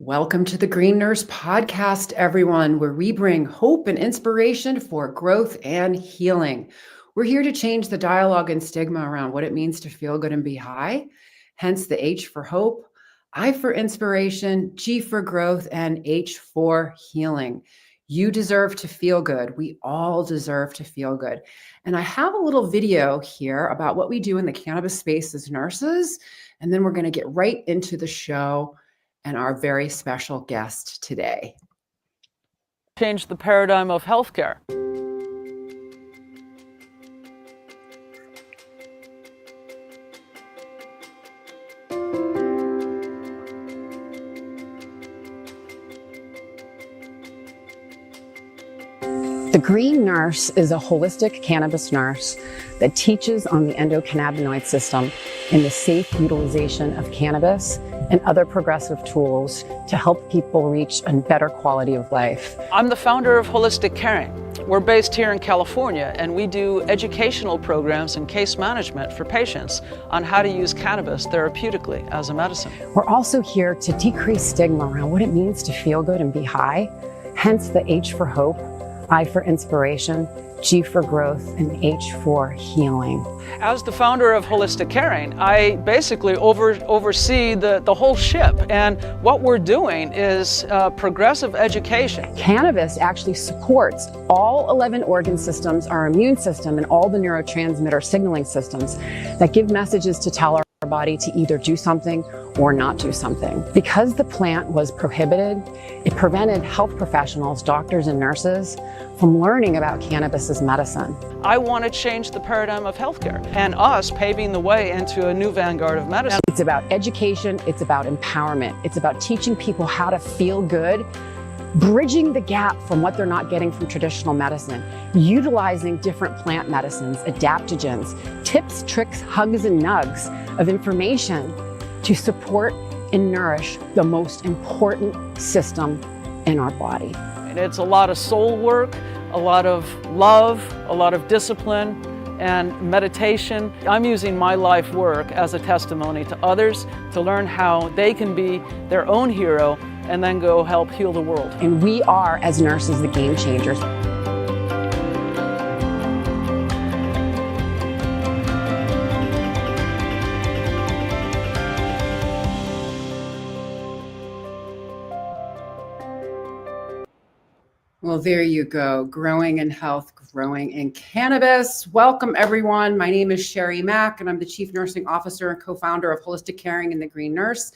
Welcome to the Green Nurse Podcast, everyone, where we bring hope and inspiration for growth and healing. We're here to change the dialogue and stigma around what it means to feel good and be high, hence the H for hope, I for inspiration, G for growth, and H for healing. You deserve to feel good. We all deserve to feel good. And I have a little video here about what we do in the cannabis space as nurses, and then we're going to get right into the show and our very special guest today. Change the paradigm of healthcare. The Green Nurse is a holistic cannabis nurse that teaches on the endocannabinoid system and the safe utilization of cannabis and other progressive tools to help people reach a better quality of life. I'm the founder of Holistic Caring. We're based here in California, and we do educational programs and case management for patients on how to use cannabis therapeutically as a medicine. We're also here to decrease stigma around what it means to feel good and be high, hence the H for hope, I for inspiration, G for growth, and H for healing. As the founder of Holistic Caring, I basically oversee the whole ship. And what we're doing is progressive education. Cannabis actually supports all 11 organ systems, our immune system, and all the neurotransmitter signaling systems that give messages to tell our body to either do something or not do something. Because the plant was prohibited, it prevented health professionals, doctors and nurses from learning about cannabis as medicine. I want to change the paradigm of healthcare and us paving the way into a new vanguard of medicine. It's about education, it's about empowerment, it's about teaching people how to feel good, bridging the gap from what they're not getting from traditional medicine, utilizing different plant medicines, adaptogens, tips, tricks, hugs, and nugs of information to support and nourish the most important system in our body. And it's a lot of soul work, a lot of love, a lot of discipline, and meditation. I'm using my life work as a testimony to others to learn how they can be their own hero and then go help heal the world. And we are, as nurses, the game changers. Well, there you go. Growing in health, growing in cannabis. Welcome, everyone. My name is Sherry Mack, and I'm the Chief Nursing Officer and co-founder of Holistic Caring and the Green Nurse,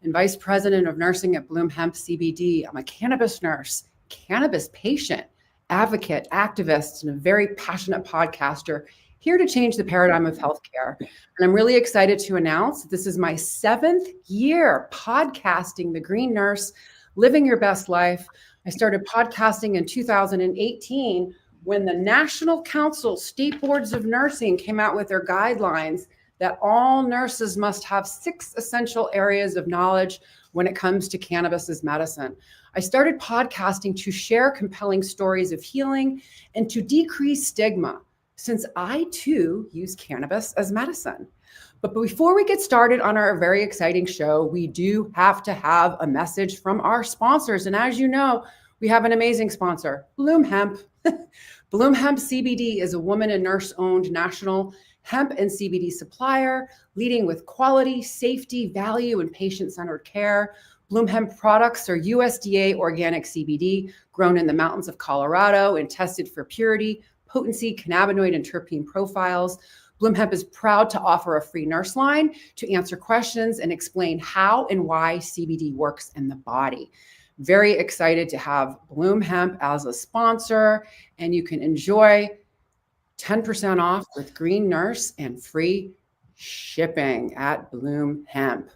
and Vice President of Nursing at Bloom Hemp CBD. I'm a cannabis nurse, cannabis patient, advocate, activist, and a very passionate podcaster here to change the paradigm of healthcare. And I'm really excited to announce that this is my 7th year podcasting The Green Nurse, Living Your Best Life. I started podcasting in 2018 when the National Council State Boards of Nursing came out with their guidelines that all nurses must have 6 essential areas of knowledge when it comes to cannabis as medicine. I started podcasting to share compelling stories of healing and to decrease stigma, since I too use cannabis as medicine. But before we get started on our very exciting show, we do have to have a message from our sponsors. And as you know, we have an amazing sponsor, Bloom Hemp. Bloom Hemp CBD is a woman and nurse-owned national hemp and CBD supplier, leading with quality, safety, value, and patient-centered care. Bloom Hemp products are USDA organic CBD, grown in the mountains of Colorado and tested for purity, potency, cannabinoid, and terpene profiles. Bloom Hemp is proud to offer a free nurse line to answer questions and explain how and why CBD works in the body. Very excited to have Bloom Hemp as a sponsor, and you can enjoy 10% off with Green Nurse and free shipping at Bloom Hemp.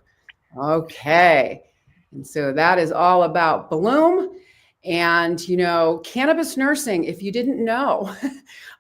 Okay, and so that is all about Bloom. And, you know, cannabis nursing, if you didn't know,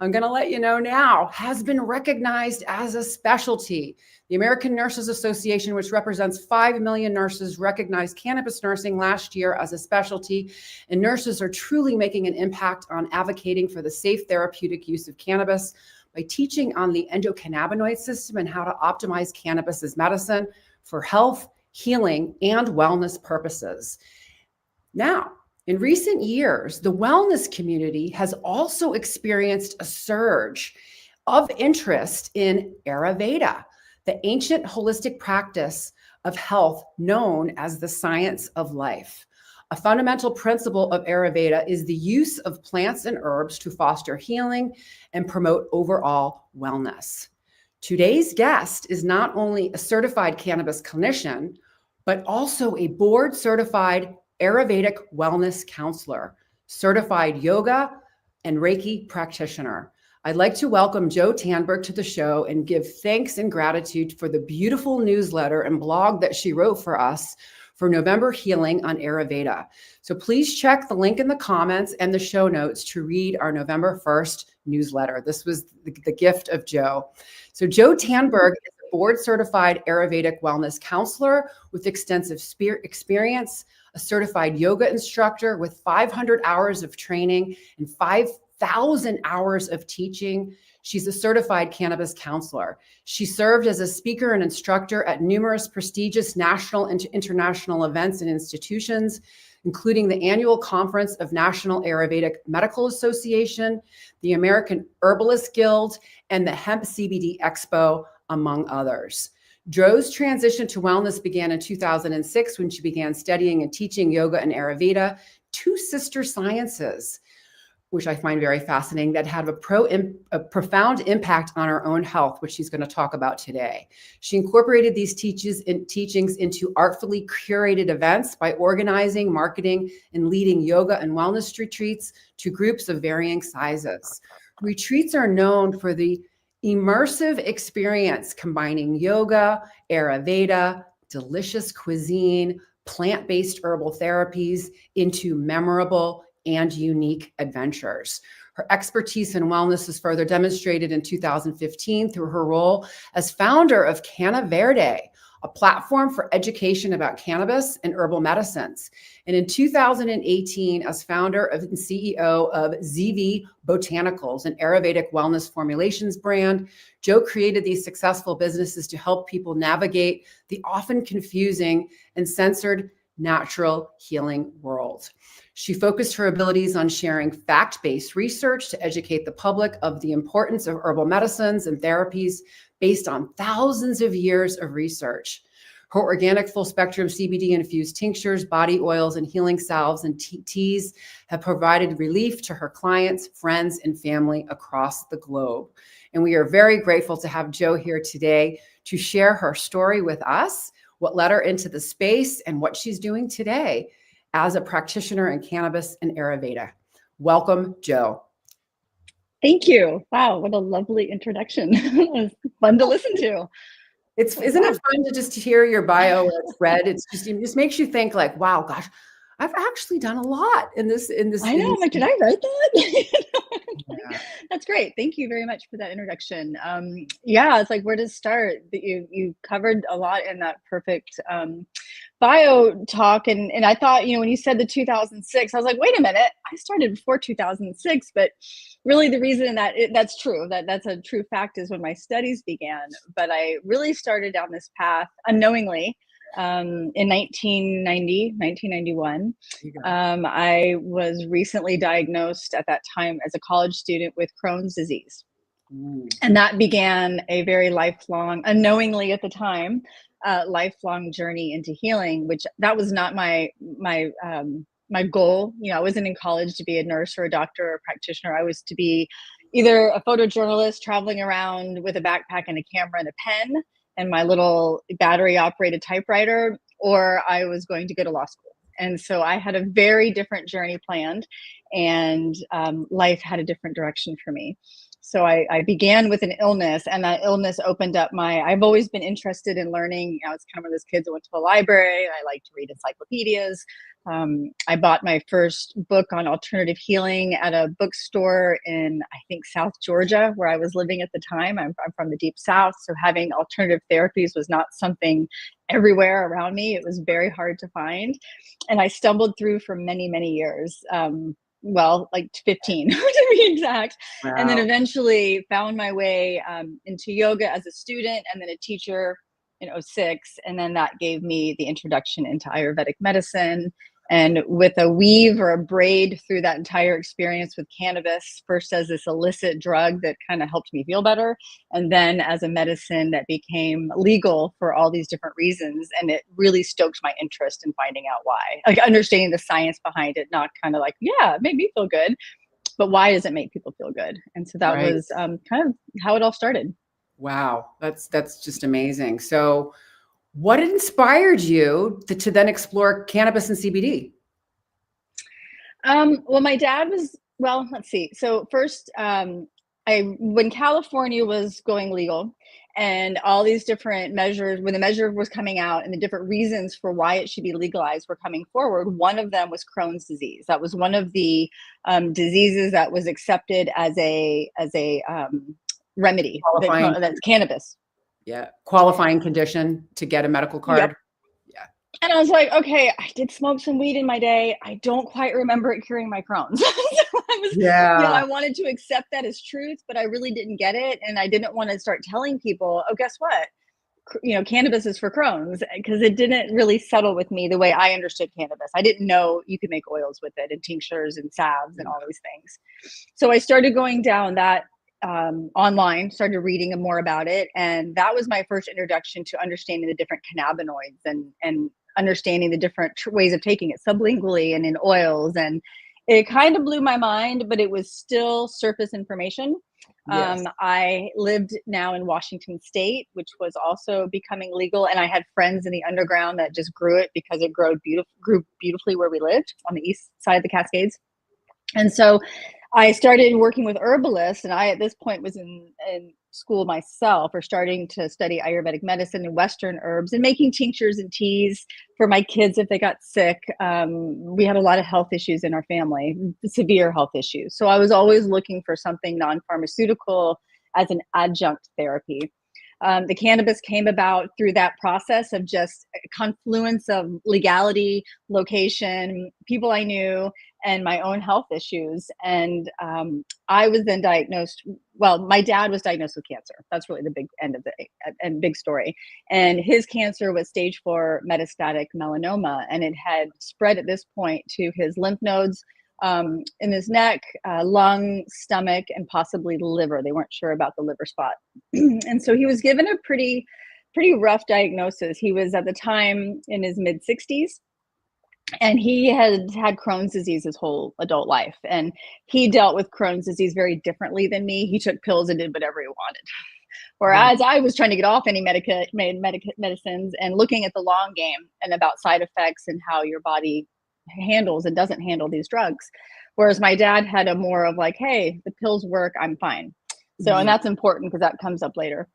I'm going to let you know now, has been recognized as a specialty. The American Nurses Association, which represents 5 million nurses, recognized cannabis nursing last year as a specialty. And nurses are truly making an impact on advocating for the safe therapeutic use of cannabis by teaching on the endocannabinoid system and how to optimize cannabis as medicine for health healing, and wellness purposes. Now, in recent years, the wellness community has also experienced a surge of interest in Ayurveda, the ancient holistic practice of health known as the science of life. A fundamental principle of Ayurveda is the use of plants and herbs to foster healing and promote overall wellness. Today's guest is not only a certified cannabis clinician, but also a board-certified Ayurvedic Wellness Counselor, certified yoga and Reiki practitioner. I'd like to welcome Jo Tanberg to the show and give thanks and gratitude for the beautiful newsletter and blog that she wrote for us for November Healing on Ayurveda. So please check the link in the comments and the show notes to read our November 1st newsletter. This was the gift of Jo. So Jo Tanberg is a board-certified Ayurvedic Wellness Counselor with extensive experience, a certified yoga instructor with 500 hours of training and 5,000 hours of teaching. She's a certified cannabis counselor. She served as a speaker and instructor at numerous prestigious national and international events and institutions, including the annual conference of National Ayurvedic Medical Association, the American Herbalists Guild, and the Hemp CBD Expo, among others. Jo's transition to wellness began in 2006 when she began studying and teaching yoga and Ayurveda, two sister sciences, which I find very fascinating, that had a profound impact on her own health, which she's going to talk about today. She incorporated these teachings into artfully curated events by organizing, marketing, and leading yoga and wellness retreats to groups of varying sizes. Retreats are known for the immersive experience combining yoga, Ayurveda, delicious cuisine, plant-based herbal therapies into memorable and unique adventures. Her expertise in wellness is further demonstrated in 2015 through her role as founder of Canna Verde, a platform for education about cannabis and herbal medicines. And in 2018, as founder and CEO of ZV Botanicals, an Ayurvedic wellness formulations brand, Jo created these successful businesses to help people navigate the often confusing and censored natural healing world. She focused her abilities on sharing fact-based research to educate the public of the importance of herbal medicines and therapies based on thousands of years of research. Her organic full-spectrum CBD-infused tinctures, body oils, and healing salves and teas have provided relief to her clients, friends, and family across the globe. And we are very grateful to have Jo here today to share her story with us, what led her into the space, and what she's doing today as a practitioner in cannabis and Ayurveda. Welcome, Jo. Thank you. Wow, what a lovely introduction. It was fun to listen to. Isn't it fun to just hear your bio where it's read? It just makes you think like, wow, gosh, I've actually done a lot in this. I know. I'm like, did I write that? Yeah. That's great. Thank you very much for that introduction. Yeah, it's like where to start. You covered a lot in that perfect bio talk, and I thought, when you said the 2006, I was like, wait a minute, I started before 2006, but really the reason that's true, that's a true fact, is when my studies began. But I really started down this path unknowingly. In 1991, I was recently diagnosed at that time as a college student with Crohn's disease. And that began a very lifelong, unknowingly at the time, lifelong journey into healing, which that was not my goal. I wasn't in college to be a nurse or a doctor or a practitioner. I was to be either a photojournalist traveling around with a backpack and a camera and a pen and my little battery operated typewriter, or I was going to go to law school. And so I had a very different journey planned, and life had a different direction for me. So I began with an illness, and that illness opened up I've always been interested in learning. I was kind of one of those kids that went to the library. I like to read encyclopedias. I bought my first book on alternative healing at a bookstore in, I think, South Georgia, where I was living at the time. I'm from the deep South, so having alternative therapies was not something everywhere around me. It was very hard to find. And I stumbled through for many, many years. Like 15 to be exact. Wow. And then eventually found my way into yoga as a student and then a teacher in '06. And then that gave me the introduction into Ayurvedic medicine. And with a weave or a braid through that entire experience with cannabis, first as this illicit drug that kind of helped me feel better, and then as a medicine that became legal for all these different reasons. And it really stoked my interest in finding out why, like understanding the science behind it, not kind of like, yeah, it made me feel good, but why does it make people feel good? And so that Right. was kind of how it all started. Wow. That's just amazing. So what inspired you to then explore cannabis and CBD? Well, my dad was, well, let's see. So first, when California was going legal and all these different measures, when the measure was coming out and the different reasons for why it should be legalized were coming forward, one of them was Crohn's disease. That was one of the diseases that was accepted as a remedy. That's cannabis. Yeah. Qualifying condition to get a medical card. Yep. Yeah. And I was like, okay, I did smoke some weed in my day. I don't quite remember it curing my Crohn's. So I wanted to accept that as truth, but I really didn't get it. And I didn't want to start telling people, oh, guess what? Cannabis is for Crohn's, because it didn't really settle with me the way I understood cannabis. I didn't know you could make oils with it and tinctures and salves and all these things. So I started going down that online, started reading more about it. And that was my first introduction to understanding the different cannabinoids and understanding the different ways of taking it sublingually and in oils. And it kind of blew my mind, but it was still surface information. Yes. I lived now in Washington State, which was also becoming legal. And I had friends in the underground that just grew it because it grew beautifully where we lived on the east side of the Cascades. And so I started working with herbalists, and I, at this point, was in school myself, or starting to study Ayurvedic medicine and Western herbs, and making tinctures and teas for my kids if they got sick. We had a lot of health issues in our family, severe health issues. So I was always looking for something non-pharmaceutical as an adjunct therapy. The cannabis came about through that process of just a confluence of legality, location, people I knew, and my own health issues. And I was then diagnosed. Well, my dad was diagnosed with cancer. That's really the big end of the and big story. And his cancer was stage 4 metastatic melanoma, and it had spread at this point to his lymph nodes, in his neck, lung, stomach, and possibly liver. They weren't sure about the liver spot. And so he was given a pretty rough diagnosis. He was at the time in his mid 60s. And he had Crohn's disease his whole adult life. And he dealt with Crohn's disease very differently than me. He took pills and did whatever he wanted. Whereas I was trying to get off any medicines and looking at the long game and about side effects and how your body handles and doesn't handle these drugs. Whereas my dad had a more of like, hey, the pills work, I'm fine. So, and that's important because that comes up later.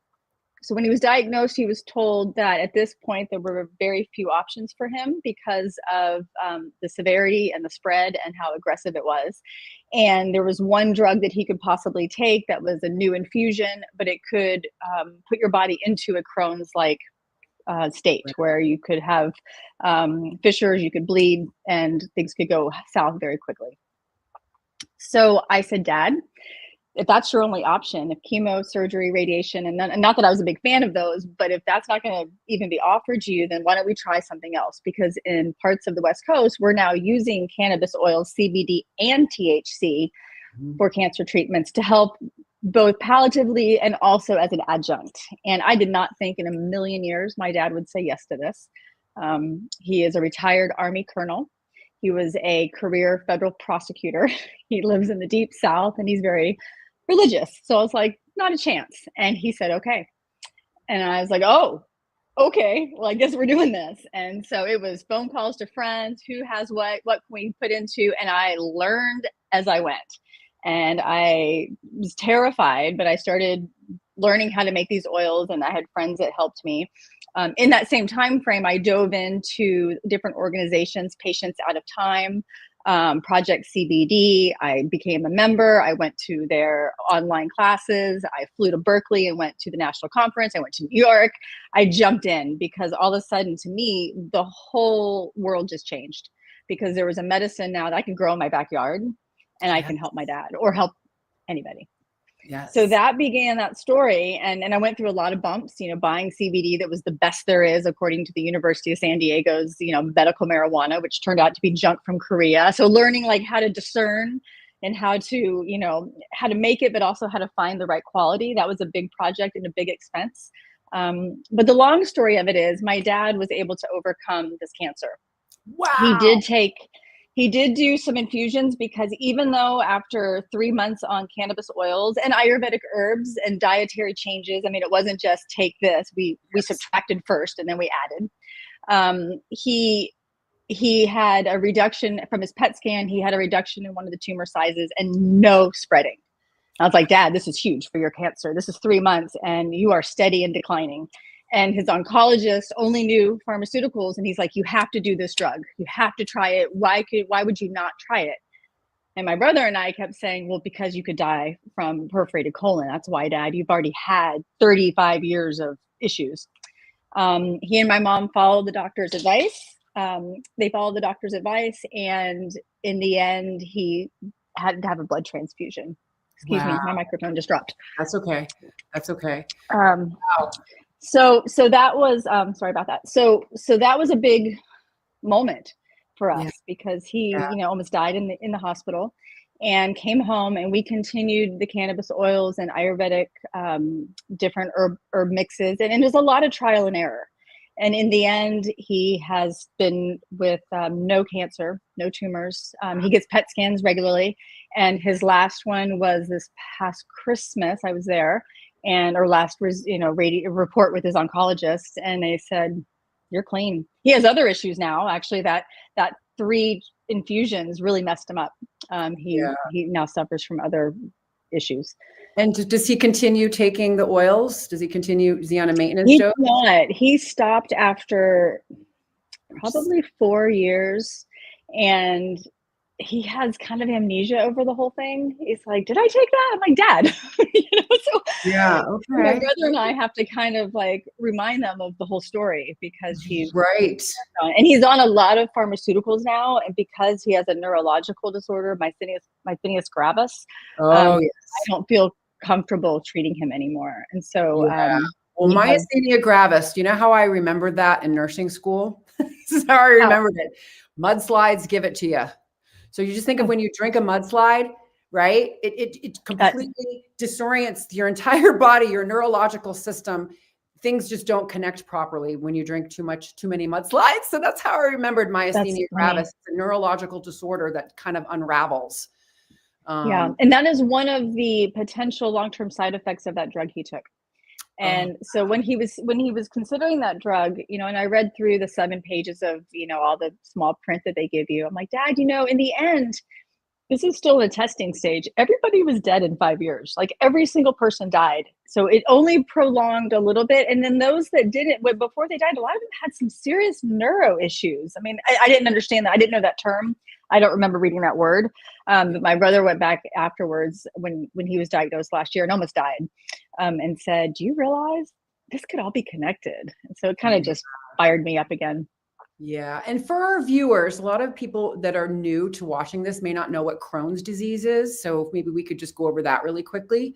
So when he was diagnosed, he was told that at this point, there were very few options for him because of the severity and the spread and how aggressive it was. And there was one drug that he could possibly take that was a new infusion, but it could put your body into a Crohn's-like state where you could have fissures, you could bleed, and things could go south very quickly. So I said, Dad, if that's your only option, if chemo, surgery, radiation, and not that I was a big fan of those, but if that's not going to even be offered to you, then why don't we try something else? Because in parts of the West Coast, we're now using cannabis oils, CBD and THC for cancer treatments to help both palliatively and also as an adjunct. And I did not think in a million years my dad would say yes to this. He is a retired Army colonel. He was a career federal prosecutor. He lives in the deep South and he's very religious. So I was like, not a chance. And he said, okay. And I was like, oh, okay, well, I guess we're doing this. And so it was phone calls to friends, who has what can we put into? And I learned as I went. And I was terrified, but I started learning how to make these oils, and I had friends that helped me. In that same time frame, I dove into different organizations, Patients Out of Time, Project CBD. I became a member. I went to their online classes. I flew to Berkeley and went to the national conference. I went to New York. I jumped in because all of a sudden, to me, the whole world just changed, because there was a medicine now that I can grow in my backyard, and I can help my dad or help anybody. Yes. So that began that story. And I went through a lot of bumps, buying CBD that was the best there is, according to the University of San Diego's, medical marijuana, which turned out to be junk from Korea. So learning like how to discern and how to make it, but also how to find the right quality. That was a big project and a big expense. But the long story of it is my dad was able to overcome this cancer. Wow. He did do some infusions, because even though after 3 months on cannabis oils and Ayurvedic herbs and dietary changes, I mean, it wasn't just take this, we subtracted first and then we added. He had a reduction from his PET scan. He had a reduction in one of the tumor sizes and no spreading. I was like, Dad, this is huge for your cancer. This is 3 months and you are steady and declining. And his oncologist only knew pharmaceuticals. And he's like, you have to do this drug. You have to try it. Why would you not try it? And my brother and I kept saying, well, because you could die from perforated colon. That's why, Dad, you've already had 35 years of issues. He and my mom followed the doctor's advice. They followed the doctor's advice. And in the end, he had to have a blood transfusion. Excuse me, my microphone just dropped. That's okay. That's okay. Wow. So that was, sorry about that. So that was a big moment for us, because he, almost died in the hospital, and came home, and we continued the cannabis oils and Ayurvedic, different herb mixes. And it was a lot of trial and error. And in the end, he has been with no cancer, no tumors. He gets PET scans regularly. And his last one was this past Christmas. I was there. And our last report with his oncologist, and they said, you're clean. He has other issues now. Actually, that 3 infusions really messed him up. He now suffers from other issues. And does he continue taking the oils? Is he on a maintenance dose? He's not. He stopped after probably 4 years, and he has kind of amnesia over the whole thing. He's like, did I take that? I'm like, Dad. So yeah, okay. My brother and I have to kind of like remind them of the whole story, because he's right. And he's on a lot of pharmaceuticals now, and because he has a neurological disorder, myasthenia gravis, I don't feel comfortable treating him anymore. And so well, myasthenia gravis, do you know how I remembered that in nursing school? This is how I remembered it. Mudslides give it to you. So you just think of when you drink a mudslide, right? It completely disorients your entire body, your neurological system. Things just don't connect properly when you drink too many mudslides. So that's how I remembered myasthenia gravis. It's a neurological disorder that kind of unravels. And that is one of the potential long-term side effects of that drug he took. And so when he was considering that drug, and I read through the 7 pages of, all the small print that they give you, I'm like, Dad, in the end, this is still in the testing stage. Everybody was dead in 5 years. Like every single person died. So it only prolonged a little bit. And then those that didn't, before they died, a lot of them had some serious neuro issues. I mean, I didn't understand that. I didn't know that term. I don't remember reading that word. But my brother went back afterwards when he was diagnosed last year and almost died, and said, do you realize this could all be connected? And so it kind of just fired me up again. Yeah. And for our viewers, a lot of people that are new to watching this may not know what Crohn's disease is. So maybe we could just go over that really quickly.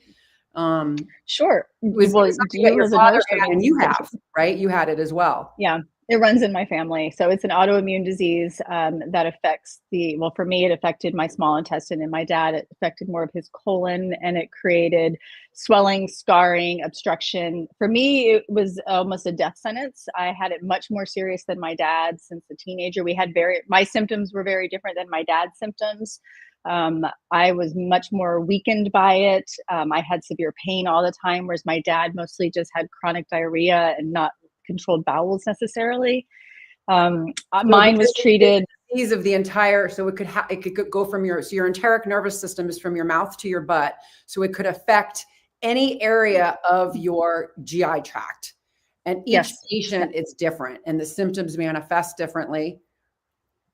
Sure. Your father and you have, right? You had it as well. Yeah. It runs in my family. So it's an autoimmune disease that affects for me, it affected my small intestine, and my dad, it affected more of his colon, and it created swelling, scarring, obstruction. For me, it was almost a death sentence. I had it much more serious than my dad since a teenager. My symptoms were very different than my dad's symptoms. I was much more weakened by it. I had severe pain all the time, whereas my dad mostly just had chronic diarrhea and not controlled bowels necessarily. Mine was treated of the entire, so it could go from your enteric nervous system is from your mouth to your butt. So it could affect any area of your GI tract, and each patient it's different, and the symptoms manifest differently.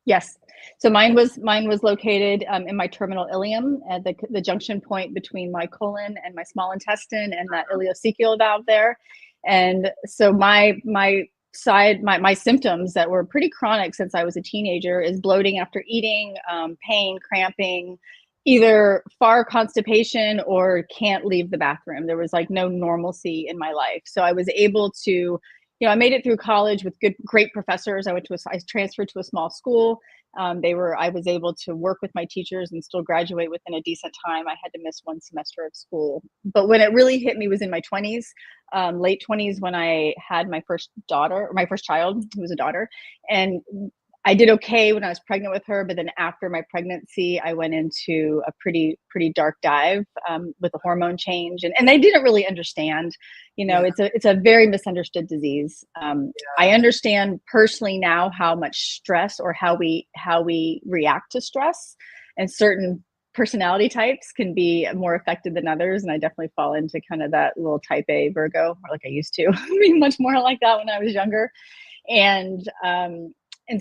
Yes. So mine was located in my terminal ileum, at the junction point between my colon and my small intestine, and that ileocecal valve there. And so my symptoms that were pretty chronic since I was a teenager is bloating after eating, pain, cramping, either far constipation or can't leave the bathroom. There was like no normalcy in my life. So I was able to, I made it through college with great professors. I transferred to a small school. I was able to work with my teachers and still graduate within a decent time. I had to miss one semester of school. But when it really hit me was in my 20s, late 20s, when I had my first child, who was a daughter. And I did okay when I was pregnant with her, but then after my pregnancy, I went into a pretty dark dive with a hormone change, and I didn't really understand. It's a very misunderstood disease. I understand personally now how much stress, or how we react to stress, and certain personality types can be more affected than others, and I definitely fall into kind of that little type A Virgo, or like I used to be much more like that when I was younger, and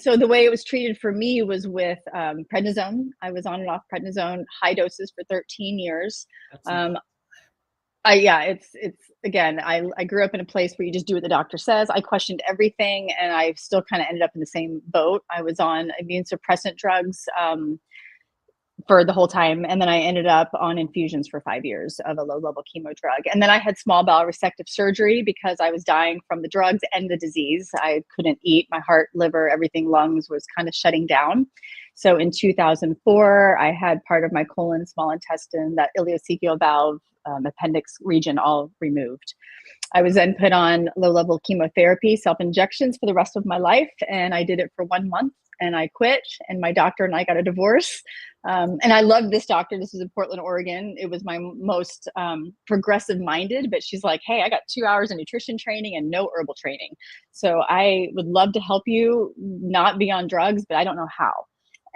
so the way it was treated for me was with prednisone. I was on and off prednisone, high doses for 13 years. It's again, I grew up in a place where you just do what the doctor says. I questioned everything, and I still kind of ended up in the same boat. I was on immune suppressant drugs for the whole time. And then I ended up on infusions for 5 years of a low-level chemo drug. And then I had small bowel resective surgery because I was dying from the drugs and the disease. I couldn't eat. My heart, liver, everything, lungs was kind of shutting down. So in 2004, I had part of my colon, small intestine, that ileocecal valve, appendix region all removed. I was then put on low-level chemotherapy, self-injections for the rest of my life. And I did it for 1 month. And I quit, and my doctor and I got a divorce. And I loved this doctor. This was in Portland, Oregon. It was my most progressive minded, but she's like, hey, I got 2 hours of nutrition training and no herbal training. So I would love to help you not be on drugs, but I don't know how.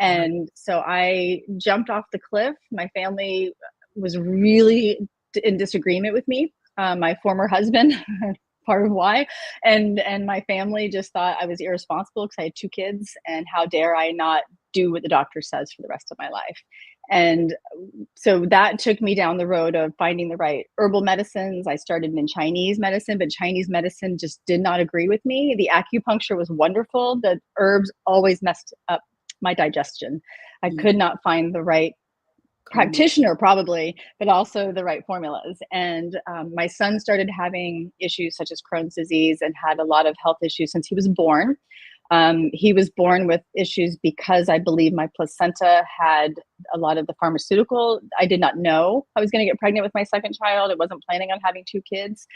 And so I jumped off the cliff. My family was really in disagreement with me. My former husband, part of why, and my family just thought I was irresponsible because I had 2 kids, and how dare I not do what the doctor says for the rest of my life. And so that took me down the road of finding the right herbal medicines. I started in Chinese medicine, but Chinese medicine just did not agree with me. The acupuncture was wonderful. The herbs always messed up my digestion. I could not find the right practitioner, probably, but also the right formulas. And my son started having issues such as Crohn's disease and had a lot of health issues since he was born. He was born with issues because I believe my placenta had a lot of the pharmaceutical. I did not know I was going to get pregnant with my second child. I wasn't planning on having 2 kids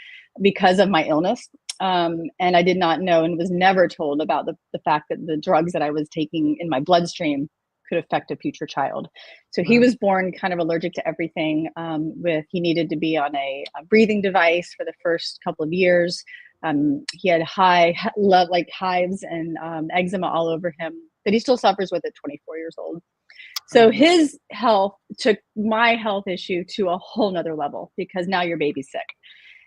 because of my illness. And I did not know, and was never told about the fact that the drugs that I was taking in my bloodstream could affect a future child. So he was born kind of allergic to everything. He needed to be on a breathing device for the first couple of years. He had hives and eczema all over him, but he still suffers with it 24 years old. So his health took my health issue to a whole nother level, because now your baby's sick.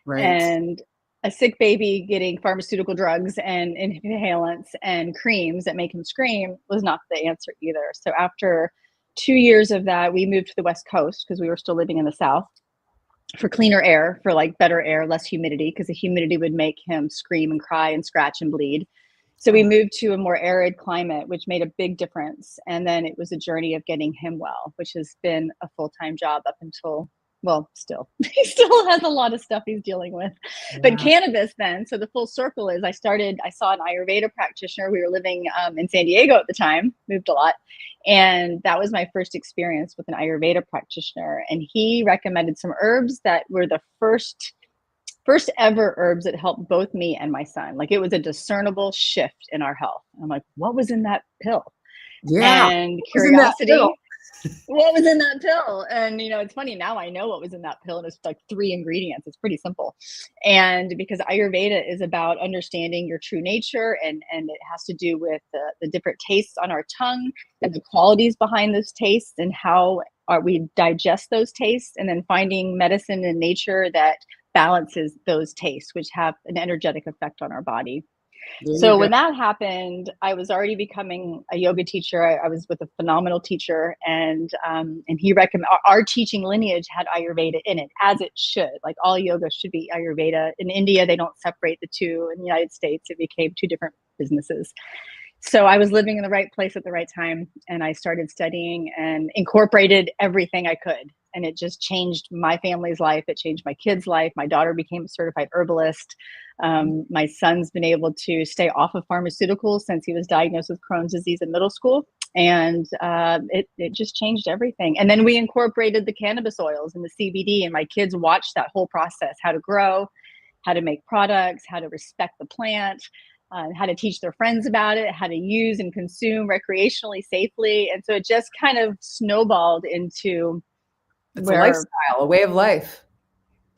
Right. And a sick baby getting pharmaceutical drugs and inhalants and creams that make him scream was not the answer either. So after 2 years of that, we moved to the West Coast because we were still living in the South, for cleaner air, for like better air, less humidity, because the humidity would make him scream and cry and scratch and bleed. So we moved to a more arid climate, which made a big difference. And then it was a journey of getting him well, which has been a full-time job up until, well, still, he still has a lot of stuff he's dealing with. Yeah. But cannabis then, so the full circle is I saw an Ayurveda practitioner. We were living in San Diego at the time, moved a lot. And that was my first experience with an Ayurveda practitioner. And he recommended some herbs that were the first ever herbs that helped both me and my son. Like, it was a discernible shift in our health. I'm like, what was in that pill? Yeah. And curiosity. What was in that pill? And it's funny, now I know what was in that pill, and it's like 3 ingredients. It's pretty simple. And because Ayurveda is about understanding your true nature, and it has to do with the different tastes on our tongue and the qualities behind those tastes, and how we digest those tastes, and then finding medicine in nature that balances those tastes, which have an energetic effect on our body. So when that happened, I was already becoming a yoga teacher. I was with a phenomenal teacher, and he recommended, our teaching lineage had Ayurveda in it, as it should. Like, all yoga should be Ayurveda. In India, they don't separate the two. In the United States, it became 2 different businesses. So I was living in the right place at the right time, and I started studying and incorporated everything I could. And it just changed my family's life. It changed my kids' life. My daughter became a certified herbalist. My son's been able to stay off of pharmaceuticals since he was diagnosed with Crohn's disease in middle school. And it just changed everything. And then we incorporated the cannabis oils and the CBD, and my kids watched that whole process, how to grow, how to make products, how to respect the plant, how to teach their friends about it, how to use and consume recreationally safely. And so it just kind of snowballed into it's a lifestyle, a way of life.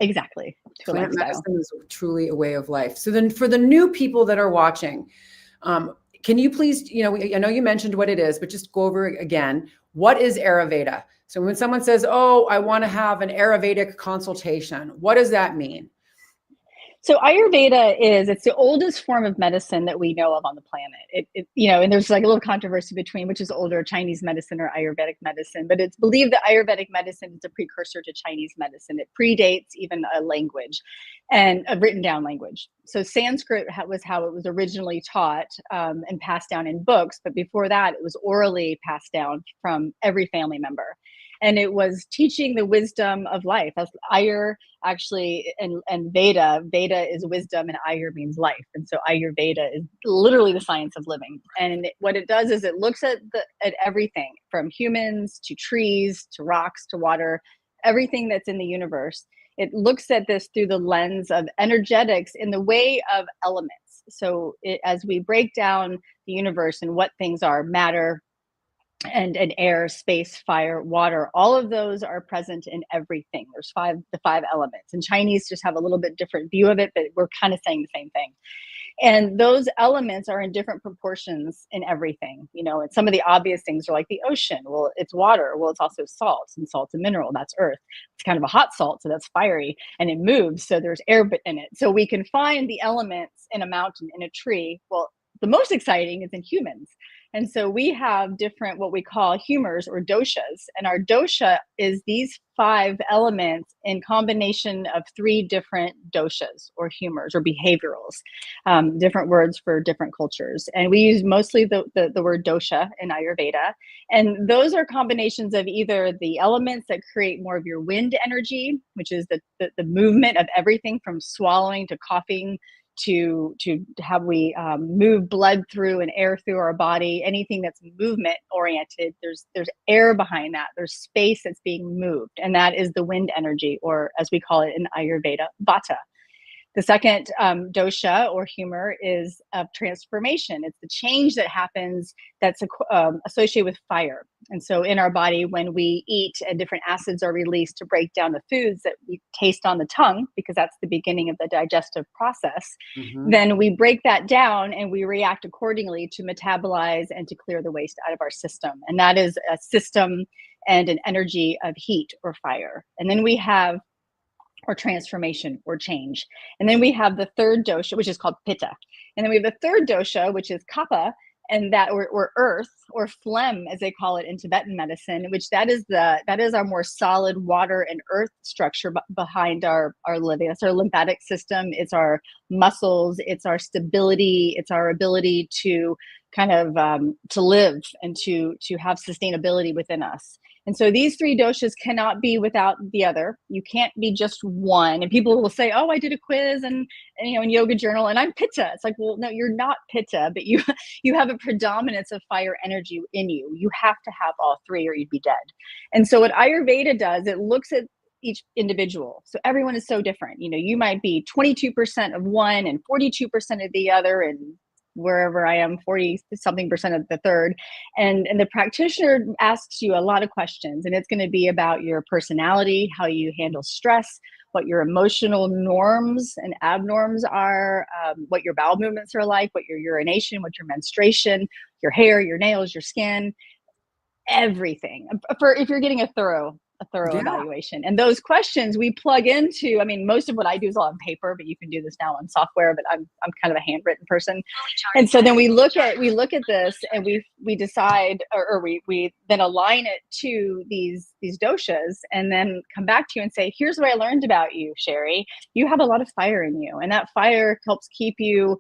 Exactly. Plant medicine is truly a way of life. So then for the new people that are watching, can you please, I know you mentioned what it is, but just go over it again. What is Ayurveda? So when someone says, oh, I want to have an Ayurvedic consultation, what does that mean? So Ayurveda it's the oldest form of medicine that we know of on the planet. And there's like a little controversy between which is older, Chinese medicine or Ayurvedic medicine, but it's believed that Ayurvedic medicine is a precursor to Chinese medicine. It predates even a language and a written down language. So Sanskrit was how it was originally taught and passed down in books. But before that, it was orally passed down from every family member. And it was teaching the wisdom of life. That's Ayur actually, and Veda is wisdom and Ayur means life. And so Ayurveda is literally the science of living. And what it does is it looks at everything from humans to trees, to rocks, to water, everything that's in the universe. It looks at this through the lens of energetics in the way of elements. So as we break down the universe and what things are, matter, and air, space, fire, water, all of those are present in everything. There's the five elements. And Chinese just have a little bit different view of it, but we're kind of saying the same thing. And those elements are in different proportions in everything. And some of the obvious things are like the ocean. Well, it's water. Well, it's also salt, and salt's a mineral. That's earth. It's kind of a hot salt, so that's fiery, and it moves. So there's air in it. So we can find the elements in a mountain, in a tree. Well, the most exciting is in humans. And so we have different, what we call humors or doshas. And our dosha is these 5 elements in combination of 3 different doshas or humors or behaviorals, different words for different cultures. And we use mostly the word dosha in Ayurveda. And those are combinations of either the elements that create more of your wind energy, which is the movement of everything from swallowing to coughing, to how we move blood through and air through our body. Anything that's movement oriented, there's air behind that. There's space that's being moved, and that is the wind energy, or as we call it in Ayurveda, vata. The second dosha or humor is of transformation. It's the change that happens that's associated with fire. And so in our body, when we eat and different acids are released to break down the foods that we taste on the tongue, because that's the beginning of the digestive process, then we break that down and we react accordingly to metabolize and to clear the waste out of our system. And that is a system and an energy of heat or fire. And then we have or transformation or change. And then we have the third dosha, which is called pitta. And then we have the third dosha, which is kapha, and that or earth or phlegm, as they call it in Tibetan medicine, which that is our more solid water and earth structure behind our living. That's our lymphatic system. It's our muscles. It's our stability. It's our ability to kind of to live and to have sustainability within us. And so these 3 doshas cannot be without the other. You can't be just one. And people will say, oh, I did a quiz and in Yoga Journal and I'm pitta. It's like, well, no, you're not pitta, but you have a predominance of fire energy in you. You have to have all 3 or you'd be dead. And so what Ayurveda does, it looks at each individual. So everyone is so different. You might be 22% of one and 42% of the other, and wherever I am, 40-something% of the third. And the practitioner asks you a lot of questions, and it's going to be about your personality, how you handle stress, what your emotional norms and abnorms are, what your bowel movements are like, what your urination, what your menstruation, your hair, your nails, your skin, everything. If you're getting a thorough a thorough Yeah. evaluation. And those questions we plug into, I mean, most of what I do is all on paper, but you can do this now on software, but I'm kind of a handwritten person. And so then we look at this and we decide, or we then align it to these doshas, and then come back to you and say, here's what I learned about you, Sherry. You have a lot of fire in you, and that fire helps keep you,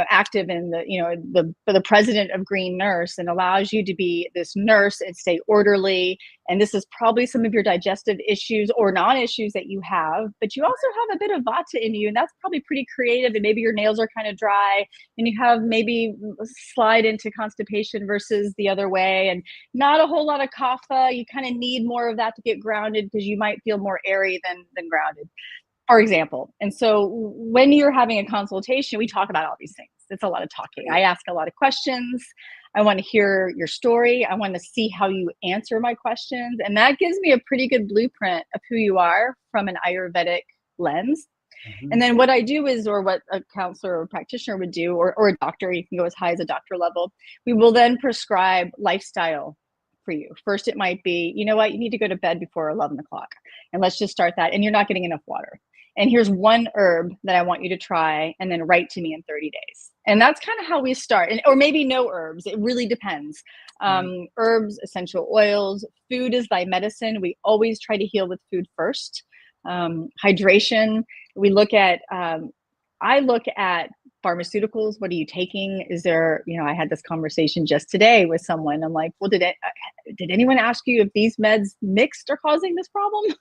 active in the president of Green Nurse, and allows you to be this nurse and stay orderly. And this is probably some of your digestive issues or non-issues that you have, but you also have a bit of vata in you, and that's probably pretty creative. And maybe your nails are kind of dry, and you have maybe slide into constipation versus the other way, and not a whole lot of kapha. You kind of need more of that to get grounded, because you might feel more airy than grounded, for example. And so when you're having a consultation, we talk about all these things. It's a lot of talking. I ask a lot of questions. I want to hear your story. I want to see how you answer my questions. And that gives me a pretty good blueprint of who you are from an Ayurvedic lens. Mm-hmm. And then what I do is, or what a counselor or practitioner would do, or a doctor, you can go as high as a doctor level, we will then prescribe lifestyle for you. First, it might be, you know what, you need to go to bed before 11 o'clock. And let's just start that. And you're not getting enough water. And here's one herb that I want you to try, and then write to me in 30 days. And that's kind of how we start. Or maybe no herbs. It really depends. Herbs, essential oils, food is thy medicine. We always try to heal with food first. Hydration. We look at, I look at pharmaceuticals. What are you taking? Is there, I had this conversation just today with someone. I'm like, well, did anyone ask you if these meds mixed are causing this problem?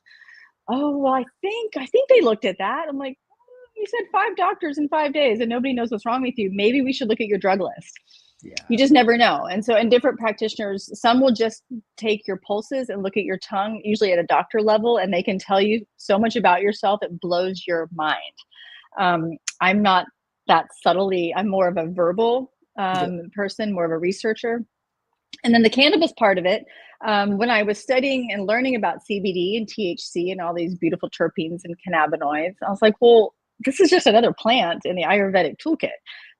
Oh, well, I think they looked at that. I'm like, you said 5 doctors in 5 days and nobody knows what's wrong with you. Maybe we should look at your drug list. Yeah. You just never know. And so, and different practitioners, some will just take your pulses and look at your tongue, usually at a doctor level, and they can tell you so much about yourself, it blows your mind. I'm not that subtly, I'm more of a verbal person, more of a researcher. And then the cannabis part of it, when I was studying and learning about CBD and THC and all these beautiful terpenes and cannabinoids, I was like, well, this is just another plant in the Ayurvedic toolkit.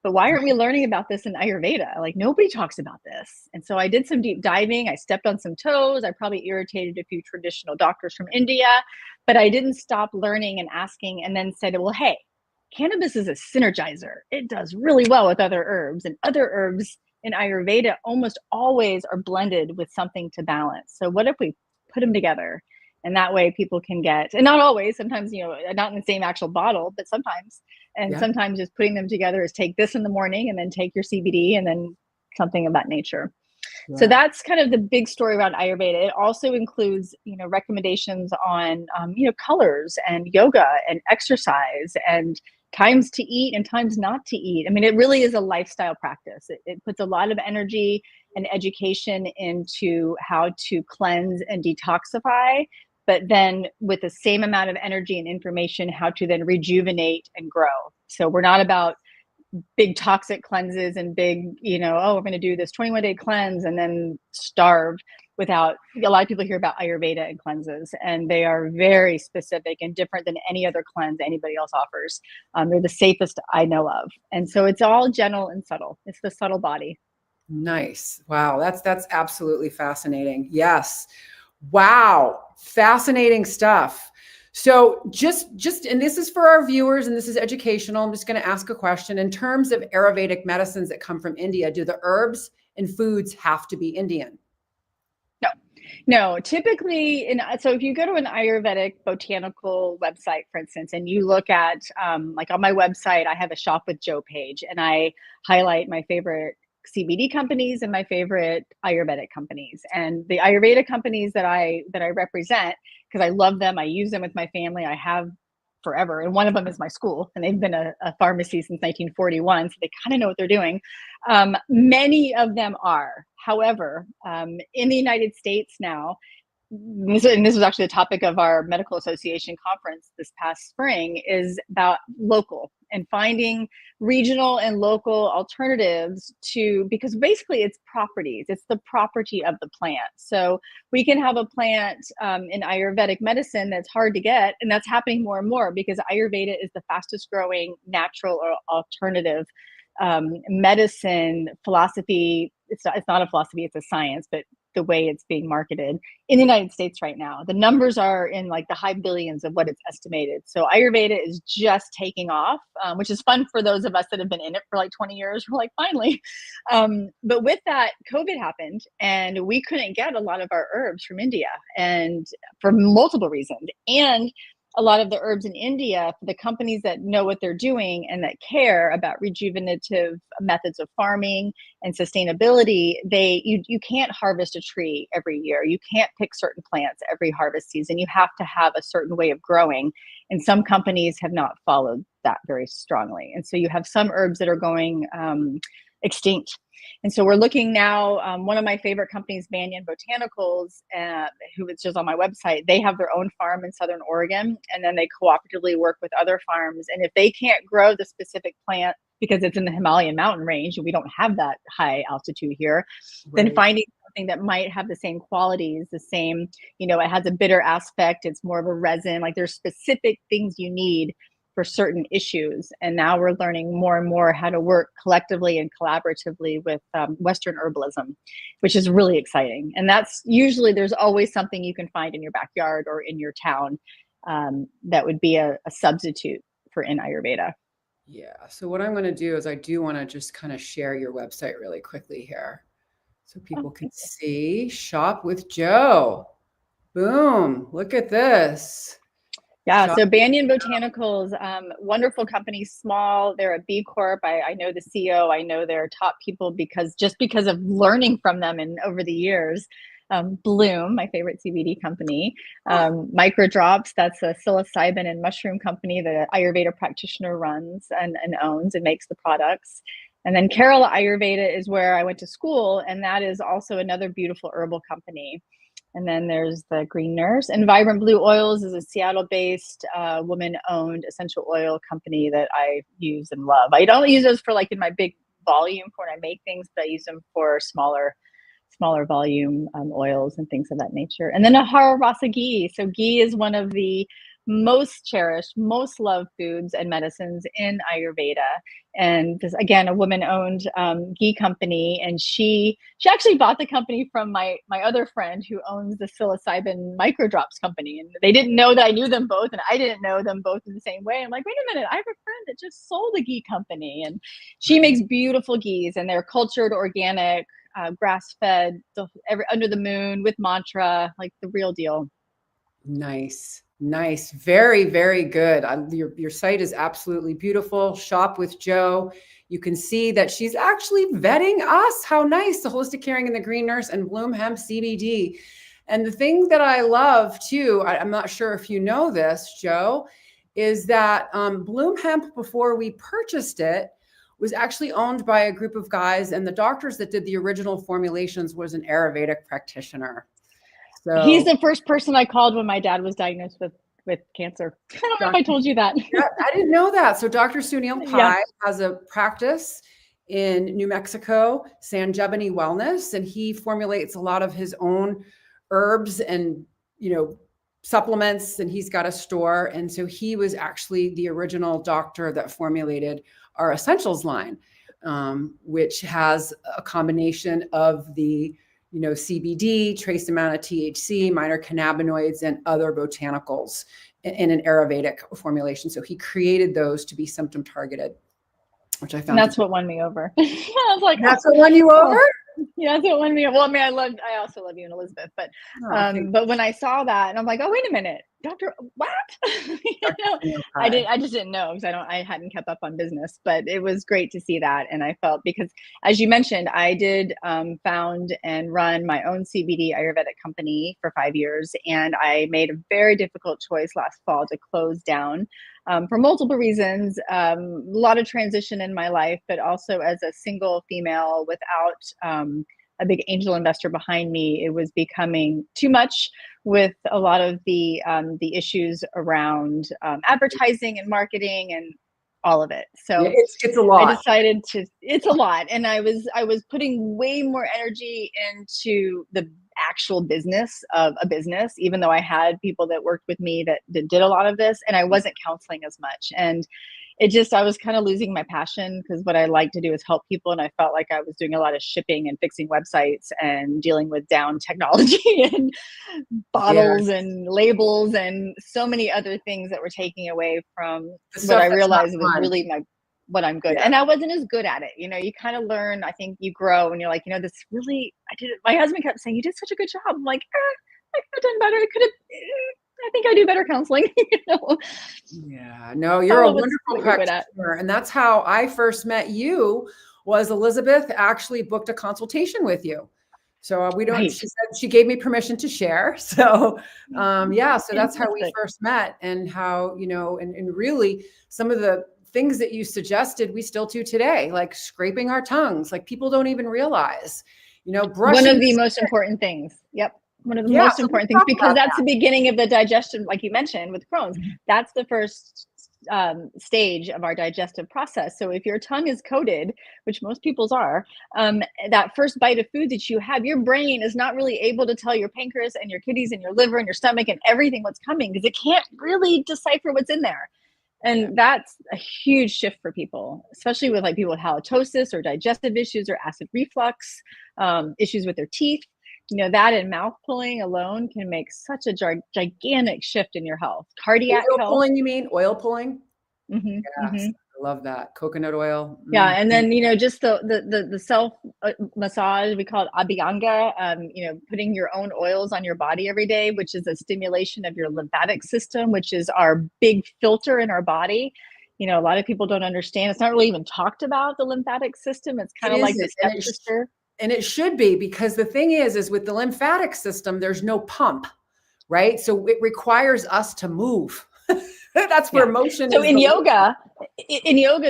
But why aren't we learning about this in Ayurveda? Like, nobody talks about this. And so I did some deep diving. I stepped on some toes. I probably irritated a few traditional doctors from India, but I didn't stop learning and asking, and then said, well, hey, cannabis is a synergizer. It does really well with other herbs, and other herbs in Ayurveda almost always are blended with something to balance. So what if we put them together? And that way people can get, and not always, sometimes, not in the same actual bottle, but sometimes, and sometimes just putting them together is take this in the morning and then take your CBD and then something of that nature. Right. So that's kind of the big story around Ayurveda. It also includes, recommendations on, colors and yoga and exercise and times to eat and times not to eat. I mean, it really is a lifestyle practice. It puts a lot of energy and education into how to cleanse and detoxify, but then with the same amount of energy and information, how to then rejuvenate and grow. So we're not about big toxic cleanses and big, we're going to do this 21-day cleanse and then starve. Without, a lot of people hear about Ayurveda and cleanses, and they are very specific and different than any other cleanse anybody else offers. They're the safest I know of. And so it's all gentle and subtle. It's the subtle body. Nice. Wow. That's absolutely fascinating. Yes. Wow. Fascinating stuff. So just, and this is for our viewers, and this is educational. I'm just going to ask a question. In terms of Ayurvedic medicines that come from India, do the herbs and foods have to be Indian? No, typically, so if you go to an Ayurvedic botanical website, for instance, and you look at, like on my website, I have a Shop with Joe page, and I highlight my favorite CBD companies and my favorite Ayurvedic companies. And the Ayurveda companies that I represent, because I love them, I use them with my family, I have forever. And one of them is my school, and they've been a pharmacy since 1941. So they kind of know what they're doing. Many of them are. However, in the United States now, and this was actually the topic of our medical association conference this past spring, is about local and finding regional and local alternatives because basically it's properties. It's the property of the plant. So we can have a plant in Ayurvedic medicine that's hard to get, and that's happening more and more because Ayurveda is the fastest growing natural or alternative medicine philosophy. It's not a philosophy, it's a science, but the way it's being marketed in the United States right now. The numbers are in like the high billions of what it's estimated. So Ayurveda is just taking off, which is fun for those of us that have been in it for like 20 years. We're like, finally. But with that, COVID happened and we couldn't get a lot of our herbs from India, and for multiple reasons. And a lot of the herbs in India, for the companies that know what they're doing and that care about rejuvenative methods of farming and sustainability, you can't harvest a tree every year. You can't pick certain plants every harvest season. You have to have a certain way of growing. And some companies have not followed that very strongly. And so you have some herbs that are going extinct. And so we're looking now, one of my favorite companies, Banyan Botanicals, who is just on my website, they have their own farm in Southern Oregon, and then they cooperatively work with other farms. And if they can't grow the specific plant because it's in the Himalayan mountain range and we don't have that high altitude here, then finding something that might have the same qualities, the same, it has a bitter aspect, it's more of a resin, like there's specific things you need for certain issues. And now we're learning more and more how to work collectively and collaboratively with Western herbalism, which is really exciting. And that's usually, there's always something you can find in your backyard or in your town that would be a substitute for in Ayurveda. Yeah. So what I'm going to do is I do want to just kind of share your website really quickly here so people can see. Shop with Jo. Boom. Look at this. Yeah, so Banyan Botanicals, wonderful company, small. They're a B Corp. I know the CEO. I know their top people because of learning from them and over the years. Bloom, my favorite CBD company. Microdrops, that's a psilocybin and mushroom company that an Ayurveda practitioner runs and owns and makes the products. And then Kerala Ayurveda is where I went to school, and that is also another beautiful herbal company. And then there's the Green Nurse, and Vibrant Blue Oils is a Seattle-based, woman-owned essential oil company that I use and love. I don't use those for like in my big volume for when I make things, but I use them for smaller volume oils and things of that nature. And then Ahara Rasa ghee. So ghee is one of the most cherished, most loved foods and medicines in Ayurveda. And this, again, a woman-owned ghee company. And she actually bought the company from my other friend who owns the psilocybin microdrops company. And they didn't know that I knew them both, and I didn't know them both in the same way. I'm like, wait a minute, I have a friend that just sold a ghee company. And she makes beautiful ghees, and they're cultured, organic, grass-fed, under the moon with mantra, like the real deal. Nice. Very, very good. Your site is absolutely beautiful. Shop with Jo. You can see that she's actually vetting us. How nice. The Holistic Caring and the Green Nurse and Bloom Hemp CBD. And the thing that I love too, I'm not sure if you know this, Jo, is that Bloom Hemp, before we purchased it, was actually owned by a group of guys, and the doctors that did the original formulations was an Ayurvedic practitioner. So he's the first person I called when my dad was diagnosed with cancer. I don't know if I told you that. Yeah, I didn't know that. So Dr. Sunil Pai has a practice in New Mexico, Ayurvedic Wellness, and he formulates a lot of his own herbs and, supplements, and he's got a store. And so he was actually the original doctor that formulated our essentials line, which has a combination of the CBD, trace amount of THC, minor cannabinoids, and other botanicals in an Ayurvedic formulation. So he created those to be symptom targeted, which I found. And that's what won me over. I was like, that's what won you over? Yeah, that's what won me over. Well, I mean, I also love you and Elizabeth, but when I saw that, and I'm like, oh, wait a minute, Doctor, what? I just didn't know because I hadn't kept up on business, but it was great to see that. And I felt, because as you mentioned, I did found and run my own CBD Ayurvedic company for 5 years. And I made a very difficult choice last fall to close down for multiple reasons, a lot of transition in my life, but also as a single female without a big angel investor behind me, it was becoming too much with a lot of the issues around advertising and marketing and all of it. So yeah, it's a lot. I decided it's a lot. And I was putting way more energy into the actual business of a business, even though I had people that worked with me that did a lot of this, and I wasn't counseling as much. And I was kind of losing my passion, because what I like to do is help people. And I felt like I was doing a lot of shipping and fixing websites and dealing with down technology and bottles and labels and so many other things that were taking away from what I realized was really what I'm good at. And I wasn't as good at it. You kind of learn, I think you grow, and you're like, this really, I did it. My husband kept saying, you did such a good job. I'm like, I could have done better. I think I do better counseling. Yeah, no, you're a wonderful practitioner. And that's how I first met you. Was Elizabeth actually booked a consultation with you. So she said she gave me permission to share. So so that's how we first met, and how, and really some of the things that you suggested, we still do today, like scraping our tongues, like people don't even realize, brushing. One of the most important things. Yep. One of the most important things, because that's the beginning of the digestion, like you mentioned with Crohn's. That's the first stage of our digestive process. So if your tongue is coated, which most people's are, that first bite of food that you have, your brain is not really able to tell your pancreas and your kidneys and your liver and your stomach and everything what's coming, because it can't really decipher what's in there. And that's a huge shift for people, especially with people with halitosis or digestive issues or acid reflux, issues with their teeth. That and mouth pulling alone can make such a gigantic shift in your health. Cardiac health. Pulling, you mean oil pulling? Mm-hmm, yes, I love that. Coconut oil. Yeah, and then just the self massage, we call it abhyanga. Putting your own oils on your body every day, which is a stimulation of your lymphatic system, which is our big filter in our body. A lot of people don't understand. It's not really even talked about, the lymphatic system. It's kind of like the stepsister. And it should be, because the thing is with the lymphatic system, there's no pump, right? So it requires us to move. That's where motion so is. In yoga,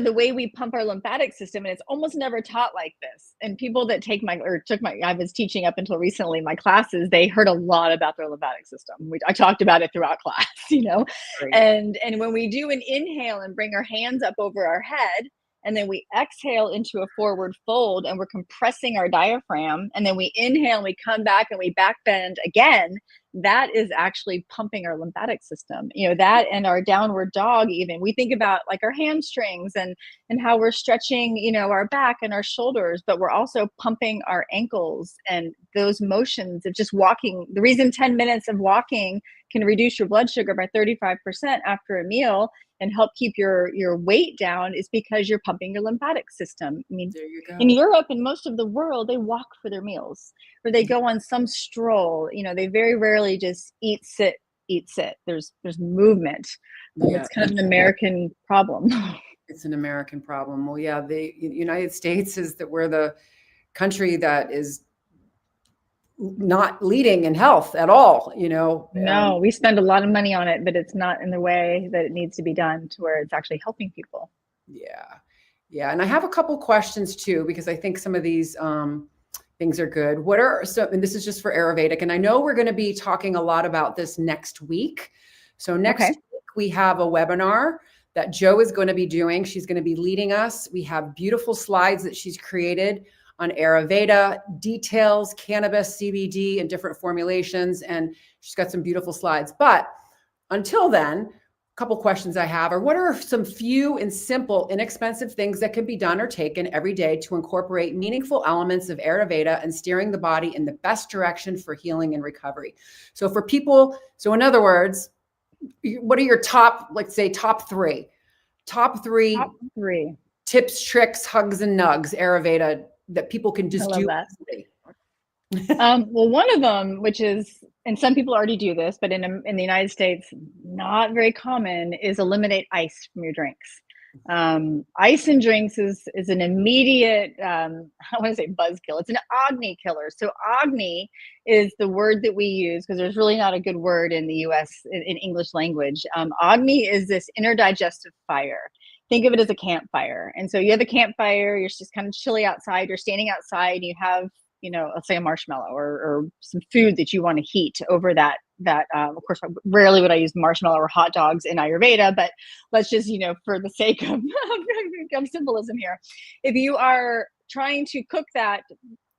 the way we pump our lymphatic system, and it's almost never taught like this. And people that I was teaching up until recently, my classes, they heard a lot about their lymphatic system. I talked about it throughout class, Great. And when we do an inhale and bring our hands up over our head, and then we exhale into a forward fold, and we're compressing our diaphragm. And then we inhale and we come back and we back bend again. That is actually pumping our lymphatic system. That and our downward dog, even. We think about our hamstrings and how we're stretching, our back and our shoulders, but we're also pumping our ankles, and those motions of just walking. The reason 10 minutes of walking can reduce your blood sugar by 35% after a meal and help keep your weight down is because you're pumping your lymphatic system. I mean, there you go. In Europe and most of the world, they walk for their meals, or they go on some stroll. They very rarely just eat, sit. There's movement. It's kind of an American problem. It's an American problem. Well, yeah, the United States we're the country that is not leading in health at all, No, we spend a lot of money on it, but it's not in the way that it needs to be done to where it's actually helping people. Yeah. And I have a couple questions too, because I think some of these things are good. And this is just for Ayurvedic, and I know we're going to be talking a lot about this next week. So next week we have a webinar that Jo is going to be doing. She's going to be leading us. We have beautiful slides that she's created on Ayurveda, details, cannabis, CBD, and different formulations. And she's got some beautiful slides. But until then, a couple questions I have are, what are some few and simple, inexpensive things that can be done or taken every day to incorporate meaningful elements of Ayurveda and steering the body in the best direction for healing and recovery? So for people, in other words, what are your top three? Top three tips, tricks, hugs, and nugs, Ayurveda, that people can just do. Well, one of them, which is, and some people already do this, but in the United States, not very common, is eliminate ice from your drinks. Ice in drinks is an immediate, I want to say buzzkill. It's an Agni killer. So Agni is the word that we use, because there's really not a good word in the US in English language. Agni is this inner digestive fire. Think of it as a campfire. And so you have a campfire, you're just kind of chilly outside, you're standing outside, and you have, let's say a marshmallow or some food that you want to heat over that. Of course, rarely would I use marshmallow or hot dogs in Ayurveda, but let's just, for the sake of symbolism here, if you are trying to cook that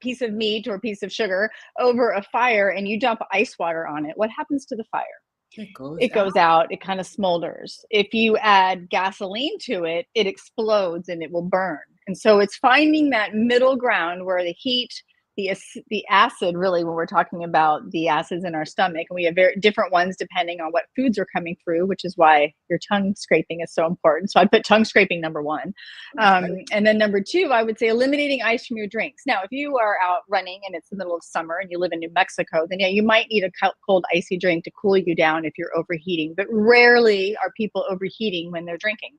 piece of meat or a piece of sugar over a fire and you dump ice water on it, what happens to the fire? It goes out, it kind of smolders. If you add gasoline to it, it explodes and it will burn. And so it's finding that middle ground where the heat, the acid, really, when we're talking about the acids in our stomach, and we have very different ones depending on what foods are coming through, which is why your tongue scraping is so important. So I'd put tongue scraping number one. And then number two, I would say eliminating ice from your drinks. Now, if you are out running and it's the middle of summer and you live in New Mexico, then yeah, you might need a cold, icy drink to cool you down if you're overheating. But rarely are people overheating when they're drinking.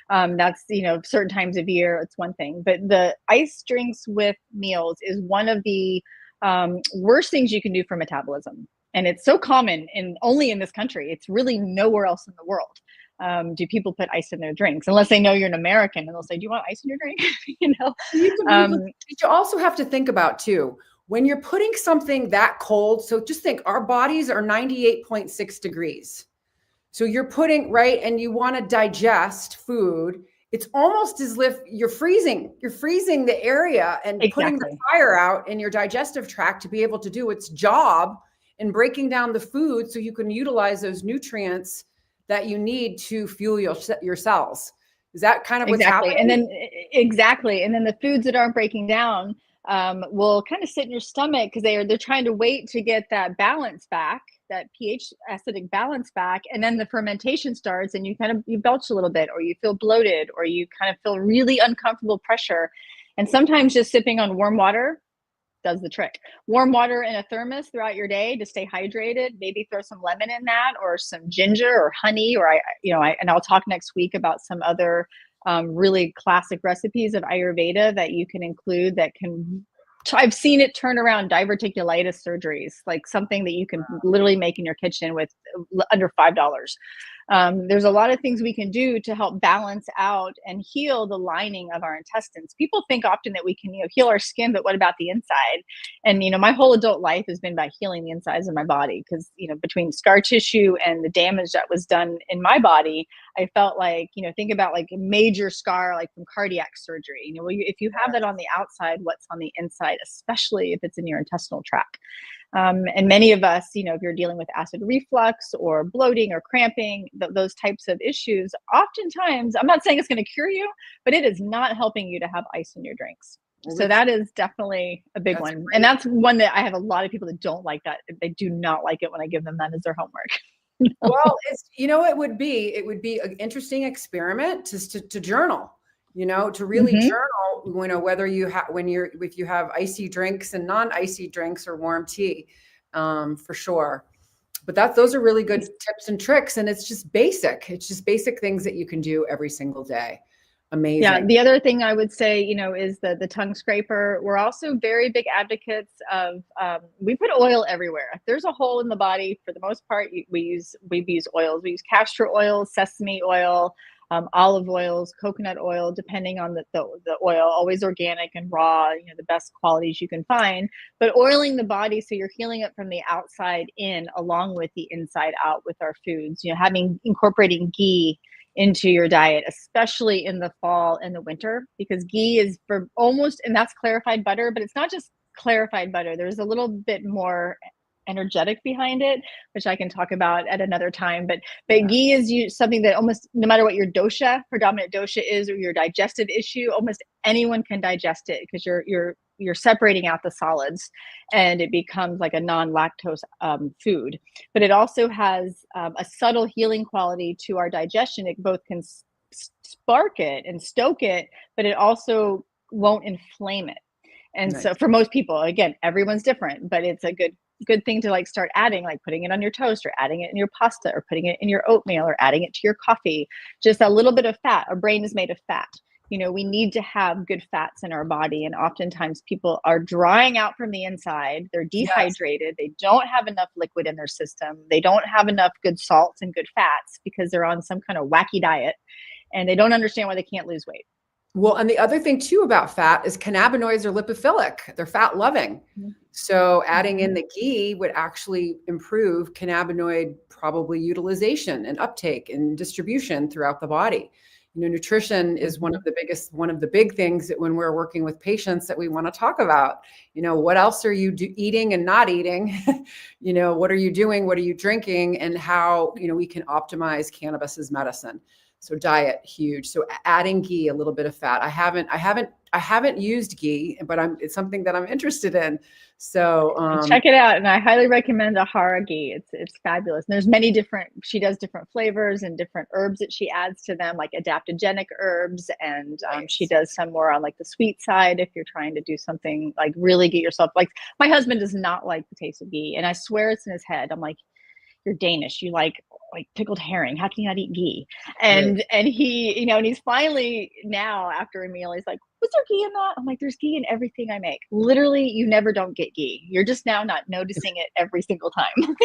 That's, certain times of year, it's one thing, but the ice drinks with meals is one of the worst things you can do for metabolism. And it's so common only in this country. It's really nowhere else in the world. Do people put ice in their drinks? Unless they know you're an American and they'll say, do you want ice in your drink? You also have to think about too, when you're putting something that cold, so just think our bodies are 98.6 degrees. So you're putting, right, and you want to digest food. It's almost as if you're freezing the area and putting the fire out in your digestive tract to be able to do its job in breaking down the food so you can utilize those nutrients that you need to fuel your cells. Is that kind of what's happening? And then the foods that aren't breaking down will kind of sit in your stomach because they're trying to wait to get that balance back, that pH acidic balance back, and then the fermentation starts and you belch a little bit, or you feel bloated, or you kind of feel really uncomfortable pressure. And sometimes just sipping on warm water does the trick. Warm water in a thermos throughout your day to stay hydrated. Maybe throw some lemon in that, or some ginger or honey, or and I'll talk next week about some other really classic recipes of Ayurveda that you can include that can, I've seen it turn around diverticulitis surgeries, like something that you can literally make in your kitchen with under $5. There's a lot of things we can do to help balance out and heal the lining of our intestines. People think often that we can, heal our skin, but what about the inside? And, my whole adult life has been about healing the insides of my body because, between scar tissue and the damage that was done in my body, I felt like, think about like a major scar, like from cardiac surgery. If you have that on the outside, what's on the inside, especially if it's in your intestinal tract. And many of us, if you're dealing with acid reflux or bloating or cramping, those types of issues, oftentimes, I'm not saying it's going to cure you, but it is not helping you to have ice in your drinks. So that is definitely a big one. Great. And that's one that I have a lot of people that don't like that. They do not like it when I give them that as their homework. Well, it would be an interesting experiment to journal. To really journal, whether if you have icy drinks and non-icy drinks or warm tea, for sure. But those are really good tips and tricks. And it's just basic. It's just basic things that you can do every single day. Amazing. Yeah. The other thing I would say, is the tongue scraper. We're also very big advocates of, we put oil everywhere. If there's a hole in the body, for the most part, we use oils. We use castor oil, sesame oil, olive oils, coconut oil, depending on the oil, always organic and raw, the best qualities you can find, but oiling the body so you're healing it from the outside in along with the inside out with our foods, incorporating ghee into your diet, especially in the fall and the winter, because ghee is for almost, and that's clarified butter, but it's not just clarified butter. There's a little bit more energetic behind it, which I can talk about at another time. But ghee is something that almost no matter what your predominant dosha is, or your digestive issue, almost anyone can digest it because you're separating out the solids and it becomes like a non-lactose food. But it also has a subtle healing quality to our digestion. It both can spark it and stoke it, but it also won't inflame it. And so for most people, again, everyone's different, but it's a good thing to start adding, putting it on your toast or adding it in your pasta or putting it in your oatmeal or adding it to your coffee. Just a little bit of fat. Our brain is made of fat. We need to have good fats in our body. And oftentimes people are drying out from the inside. They're dehydrated. Yes. They don't have enough liquid in their system. They don't have enough good salts and good fats because they're on some kind of wacky diet and they don't understand why they can't lose weight. Well, and the other thing too about fat is cannabinoids are lipophilic. They're fat loving. Mm-hmm. So adding in the ghee would actually improve cannabinoid probably utilization and uptake and distribution throughout the body. nutrition is one of the big things that when we're working with patients that we want to talk about. What else are you eating and not eating? What are you doing? What are you drinking? And how, we can optimize cannabis as medicine. So diet, huge. So adding ghee, a little bit of fat. I haven't used ghee, but it's something that I'm interested in. So check it out, and I highly recommend the Hara ghee. It's fabulous. And there's many different. She does different flavors and different herbs that she adds to them, like adaptogenic herbs, and she does some more on like the sweet side if you're trying to do something like really get yourself. Like my husband does not like the taste of ghee, and I swear it's in his head. I'm like, you're Danish. You like pickled herring. How can you not eat ghee? And he, and he's finally now after a meal, he's like, was there ghee in that? I'm like, there's ghee in everything I make. Literally, you never don't get ghee. You're just now not noticing it every single time.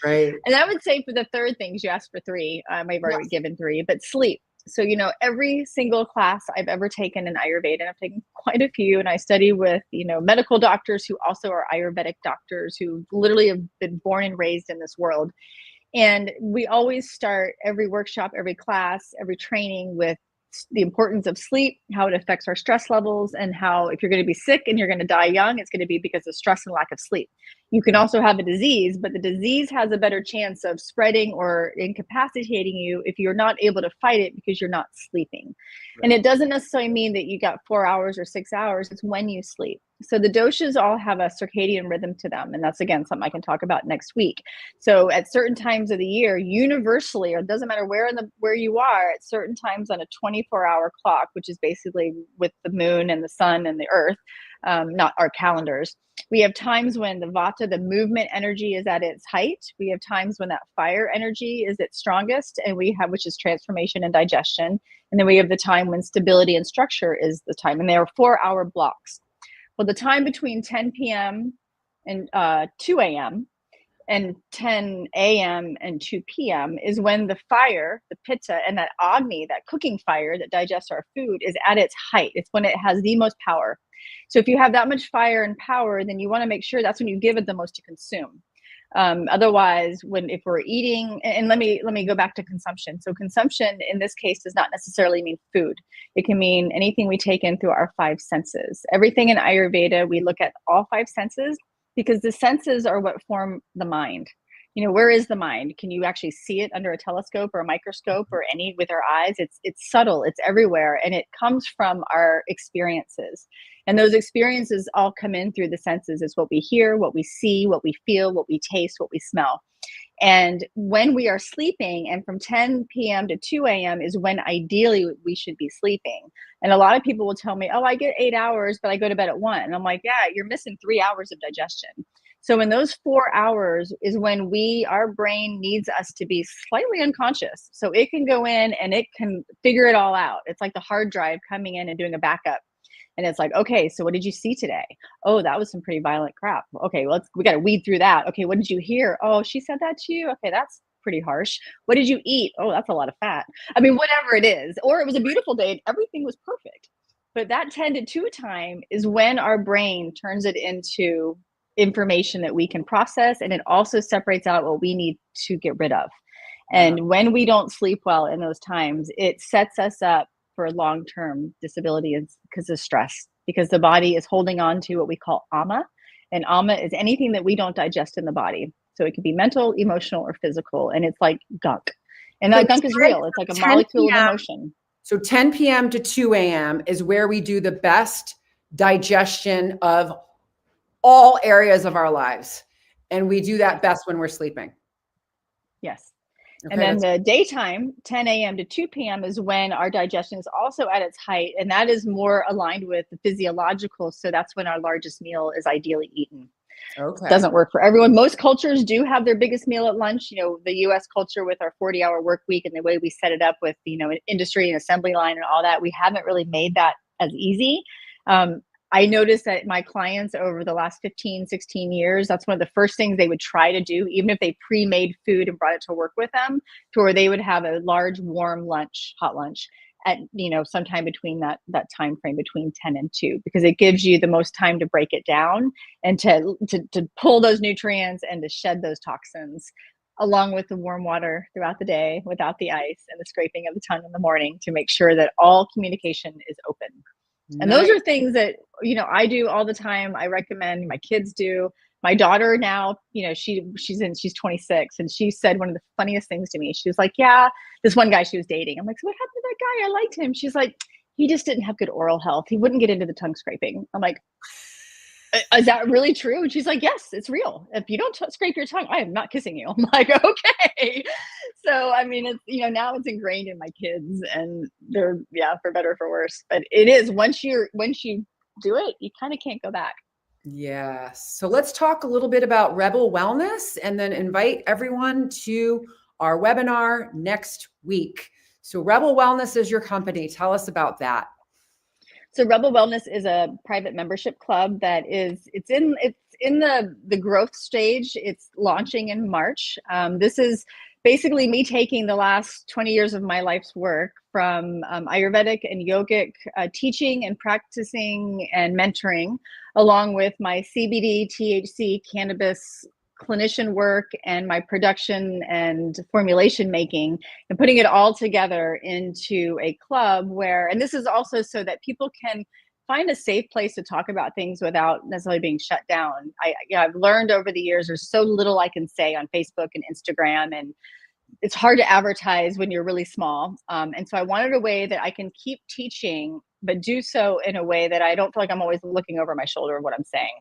Right. And I would say for the third thing, you asked for three. I've already given three, but sleep. So, every single class I've ever taken in Ayurveda, I've taken quite a few, and I study with, medical doctors who also are Ayurvedic doctors who literally have been born and raised in this world. And we always start every workshop, every class, every training with the importance of sleep, how it affects our stress levels, and how if you're going to be sick and you're going to die young, it's going to be because of stress and lack of sleep. You can also have a disease, but the disease has a better chance of spreading or incapacitating you if you're not able to fight it because you're not sleeping. Right. And it doesn't necessarily mean that you got 4 hours or 6 hours. It's when you sleep. So the doshas all have a circadian rhythm to them. And that's, again, something I can talk about next week. So at certain times of the year, universally, or it doesn't matter where you are, at certain times on a 24-hour clock, which is basically with the moon and the sun and the earth, not our calendars. We have times when the vata, the movement energy, is at its height. We have times when that fire energy is its strongest, and which is transformation and digestion. And then we have the time when stability and structure is the time. And there are 4-hour blocks. Well, the time between 10 p.m. and 2 a.m. and 10 a.m. and 2 p.m. is when the fire, the pitta, and that agni, that cooking fire that digests our food, is at its height. It's when it has the most power. So if you have that much fire and power, then you want to make sure that's when you give it the most to consume. Otherwise, if we're eating, and let me go back to consumption. So consumption in this case does not necessarily mean food. It can mean anything we take in through our 5 senses. Everything in Ayurveda, we look at all 5 senses because the senses are what form the mind. Where is the mind? Can you actually see it under a telescope or a microscope or with our eyes? It's subtle, it's everywhere, and it comes from our experiences. And those experiences all come in through the senses. It's what we hear, what we see, what we feel, what we taste, what we smell. And when we are sleeping, and from 10 p.m. to 2 a.m. is when ideally we should be sleeping. And a lot of people will tell me, oh, I get 8 hours, but I go to bed at 1. And I'm like, yeah, you're missing 3 hours of digestion. So in those 4 hours is when our brain needs us to be slightly unconscious. So it can go in and it can figure it all out. It's like the hard drive coming in and doing a backup. And it's like, okay, so what did you see today? Oh, that was some pretty violent crap. Okay, we got to weed through that. Okay, what did you hear? Oh, she said that to you? Okay, that's pretty harsh. What did you eat? Oh, that's a lot of fat. I mean, whatever it is. Or it was a beautiful day and everything was perfect. But that 10 to 2 time is when our brain turns it into information that we can process, and it also separates out what we need to get rid of. And when we don't sleep well in those times, it sets us up for long-term disability because of stress, because the body is holding on to what we call ama, and ama is anything that we don't digest in the body. So it could be mental, emotional, or physical, and it's like gunk. And that gunk is real. It's like a molecule of emotion. So 10 p.m. to 2 a.m. is where we do the best digestion of all areas of our lives. And we do that best when we're sleeping. Yes. Okay, and then the daytime, 10 a.m. to 2 p.m. is when our digestion is also at its height. And that is more aligned with the physiological. So that's when our largest meal is ideally eaten. Okay. Doesn't work for everyone. Most cultures do have their biggest meal at lunch. The U.S. culture with our 40-hour work week and the way we set it up with, industry and assembly line and all that, we haven't really made that as easy. I noticed that my clients over the last 15, 16 years, that's one of the first things they would try to do, even if they pre-made food and brought it to work with them, to where they would have a large, warm lunch, hot lunch at, sometime between that time frame between 10 and 2, because it gives you the most time to break it down and to pull those nutrients and to shed those toxins along with the warm water throughout the day without the ice and the scraping of the tongue in the morning to make sure that all communication is open. And those are things that, I do all the time. I recommend, my kids do. My daughter now, she's 26, and she said one of the funniest things to me. She was like, yeah, this one guy she was dating. I'm like, so what happened to that guy? I liked him. She's like, he just didn't have good oral health. He wouldn't get into the tongue scraping. I'm like, is that really true? And she's like, yes, it's real. If you don't scrape your tongue, I am not kissing you. I'm like, okay. So, I mean, it's, now it's ingrained in my kids, and they're, for better or for worse. But it is, once you do it, you kind of can't go back. Yeah. So let's talk a little bit about Rebel Wellness, and then invite everyone to our webinar next week. So Rebel Wellness is your company. Tell us about that. So Rebel Wellness is a private membership club that it's in the growth stage. It's launching in March. This is basically me taking the last 20 years of my life's work from Ayurvedic and yogic teaching and practicing and mentoring, along with my CBD, THC, cannabis clinician work, and my production and formulation making, and putting it all together into a club where, and this is also so that people can find a safe place to talk about things without necessarily being shut down. I've learned over the years there's so little I can say on Facebook and Instagram, and it's hard to advertise when you're really small. And so I wanted a way that I can keep teaching, but do so in a way that I don't feel like I'm always looking over my shoulder of what I'm saying.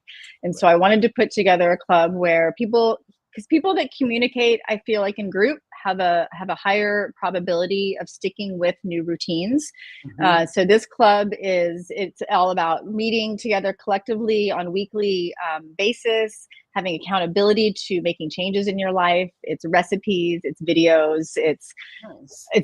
And so I wanted to put together a club where people that communicate, I feel like in group, have a higher probability of sticking with new routines. So this club it's all about meeting together collectively on weekly basis, having accountability to making changes in your life. It's recipes, it's videos, it's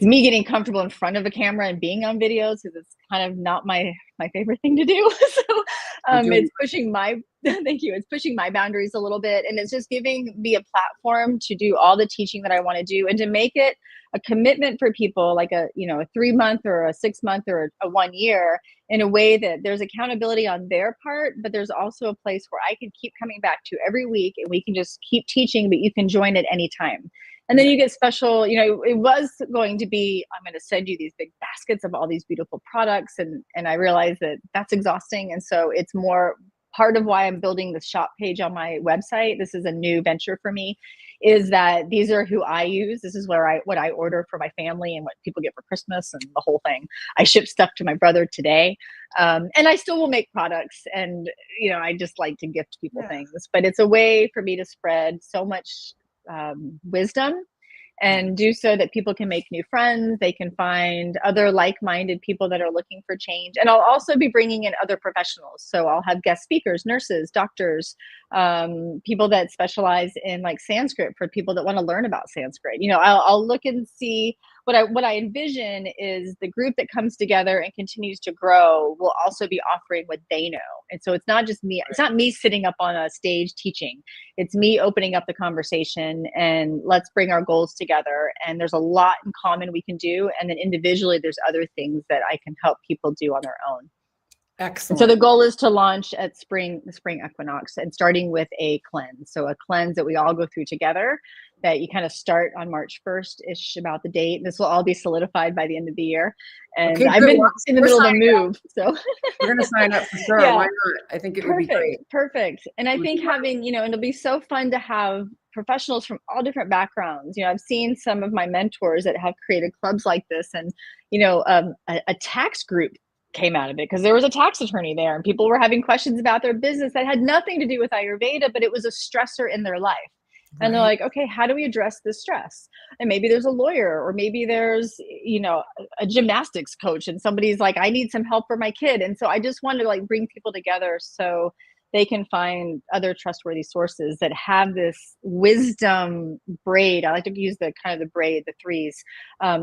me getting comfortable in front of a camera and being on videos, because it's kind of not my favorite thing to do. So it's pushing my thank you. It's pushing my boundaries a little bit, and it's just giving me a platform to do all the teaching that I want to do, and to make it a commitment for people, like a 3-month or a 6-month or a 1 year, in a way that there's accountability on their part, but there's also a place where I can keep coming back to every week, and we can just keep teaching, but you can join at any time. And then you get special, it was going to be, I'm going to send you these big baskets of all these beautiful products. And I realized that that's exhausting. And so it's more part of why I'm building the shop page on my website. This is a new venture for me, is that these are who I use. This is what I order for my family and what people get for Christmas and the whole thing. I ship stuff to my brother today. And I still will make products, and, I just like to gift people things, but it's a way for me to spread so much wisdom, and do so that people can make new friends. They can find other like-minded people that are looking for change. And I'll also be bringing in other professionals. So I'll have guest speakers, nurses, doctors, people that specialize in like Sanskrit, for people that want to learn about Sanskrit. I'll look and see what I envision is the group that comes together and continues to grow will also be offering what they know. And so it's not just me. It's not me sitting up on a stage teaching. It's me opening up the conversation, and let's bring our goals together. And there's a lot in common we can do. And then individually, there's other things that I can help people do on their own. Excellent. So the goal is to launch at the spring equinox, and starting with a cleanse. So a cleanse that we all go through together, that you kind of start on March 1st-ish about the date. This will all be solidified by the end of the year. And Okay, I've been in the middle of a move. So we're going to sign up for sure. Yeah. Why not? I think it would be great. Perfect. And I think having, and it'll be so fun to have professionals from all different backgrounds. I've seen some of my mentors that have created clubs like this, and, a tax group came out of it, because there was a tax attorney there, and people were having questions about their business that had nothing to do with Ayurveda, but it was a stressor in their life. And they're like, okay, how do we address this stress? And maybe there's a lawyer, or maybe there's, a gymnastics coach, and somebody's like, I need some help for my kid. And so I just want to bring people together so they can find other trustworthy sources that have this wisdom braid. I like to use the braid, the threes,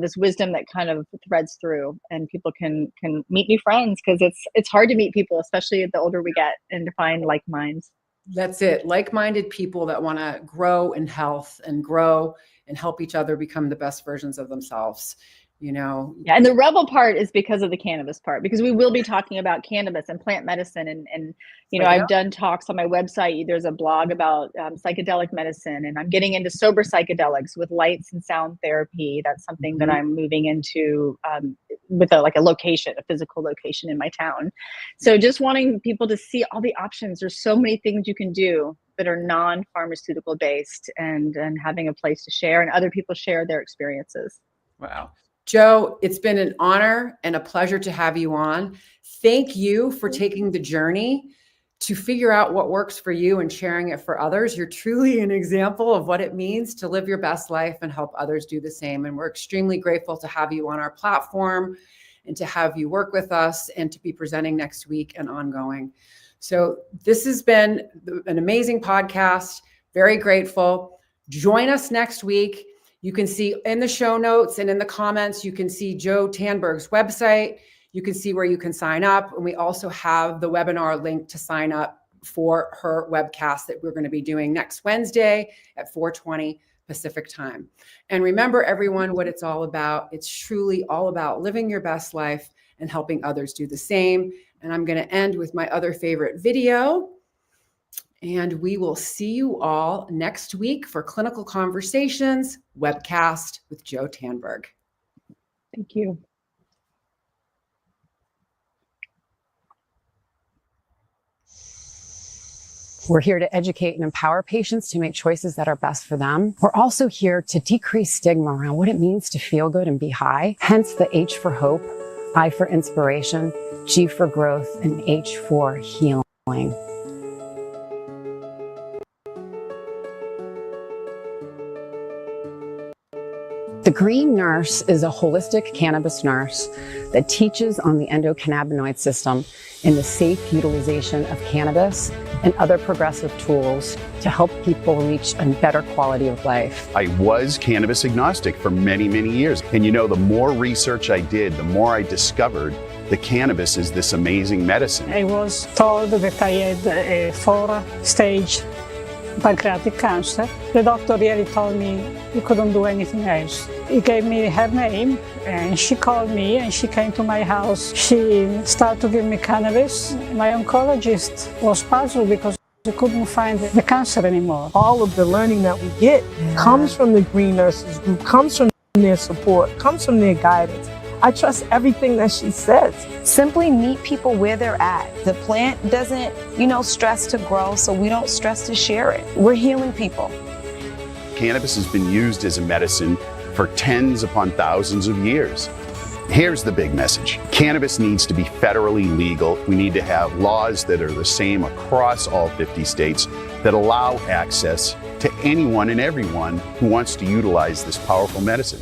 this wisdom that kind of threads through, and people can meet new friends, because it's hard to meet people, especially the older we get, and to find like minds. That's it. Like-minded people that want to grow in health, and grow and help each other become the best versions of themselves. Yeah, and the rebel part is because of the cannabis part, because we will be talking about cannabis and plant medicine. And I've done talks on my website. There's a blog about psychedelic medicine, and I'm getting into sober psychedelics with lights and sound therapy. That's something that I'm moving into with a location, a physical location in my town. So just wanting people to see all the options. There's so many things you can do that are non-pharmaceutical based, and having a place to share and other people share their experiences. Wow. Jo, it's been an honor and a pleasure to have you on. Thank you for taking the journey to figure out what works for you and sharing it for others. You're truly an example of what it means to live your best life and help others do the same. And we're extremely grateful to have you on our platform and to have you work with us and to be presenting next week and ongoing. So this has been an amazing podcast. Very grateful. Join us next week. You can see in the show notes and in the comments, you can see Jo Tanberg's website. You can see where you can sign up. And we also have the webinar link to sign up for her webcast that we're going to be doing next Wednesday at 4:20 Pacific time. And remember, everyone, what it's all about. It's truly all about living your best life and helping others do the same. And I'm going to end with my other favorite video. And we will see you all next week for Clinical Conversations webcast with Jo Tanberg. Thank you. We're here to educate and empower patients to make choices that are best for them. We're also here to decrease stigma around what it means to feel good and be high. Hence the H for hope, I for inspiration, G for growth, and H for healing. The Green Nurse is a holistic cannabis nurse that teaches on the endocannabinoid system and the safe utilization of cannabis and other progressive tools to help people reach a better quality of life. I was cannabis agnostic for many, many years. And the more research I did, the more I discovered the cannabis is this amazing medicine. I was told that I had a 4-stage pancreatic cancer. The doctor really told me he couldn't do anything else. He gave me her name and she called me and she came to my house. She started to give me cannabis. My oncologist was puzzled because he couldn't find the cancer anymore. All of the learning that we get comes from the Green Nurses Group, comes from their support, comes from their guidance. I trust everything that she says. Simply meet people where they're at. The plant doesn't, stress to grow, so we don't stress to share it. We're healing people. Cannabis has been used as a medicine for tens upon thousands of years. Here's the big message. Cannabis needs to be federally legal. We need to have laws that are the same across all 50 states that allow access to anyone and everyone who wants to utilize this powerful medicine.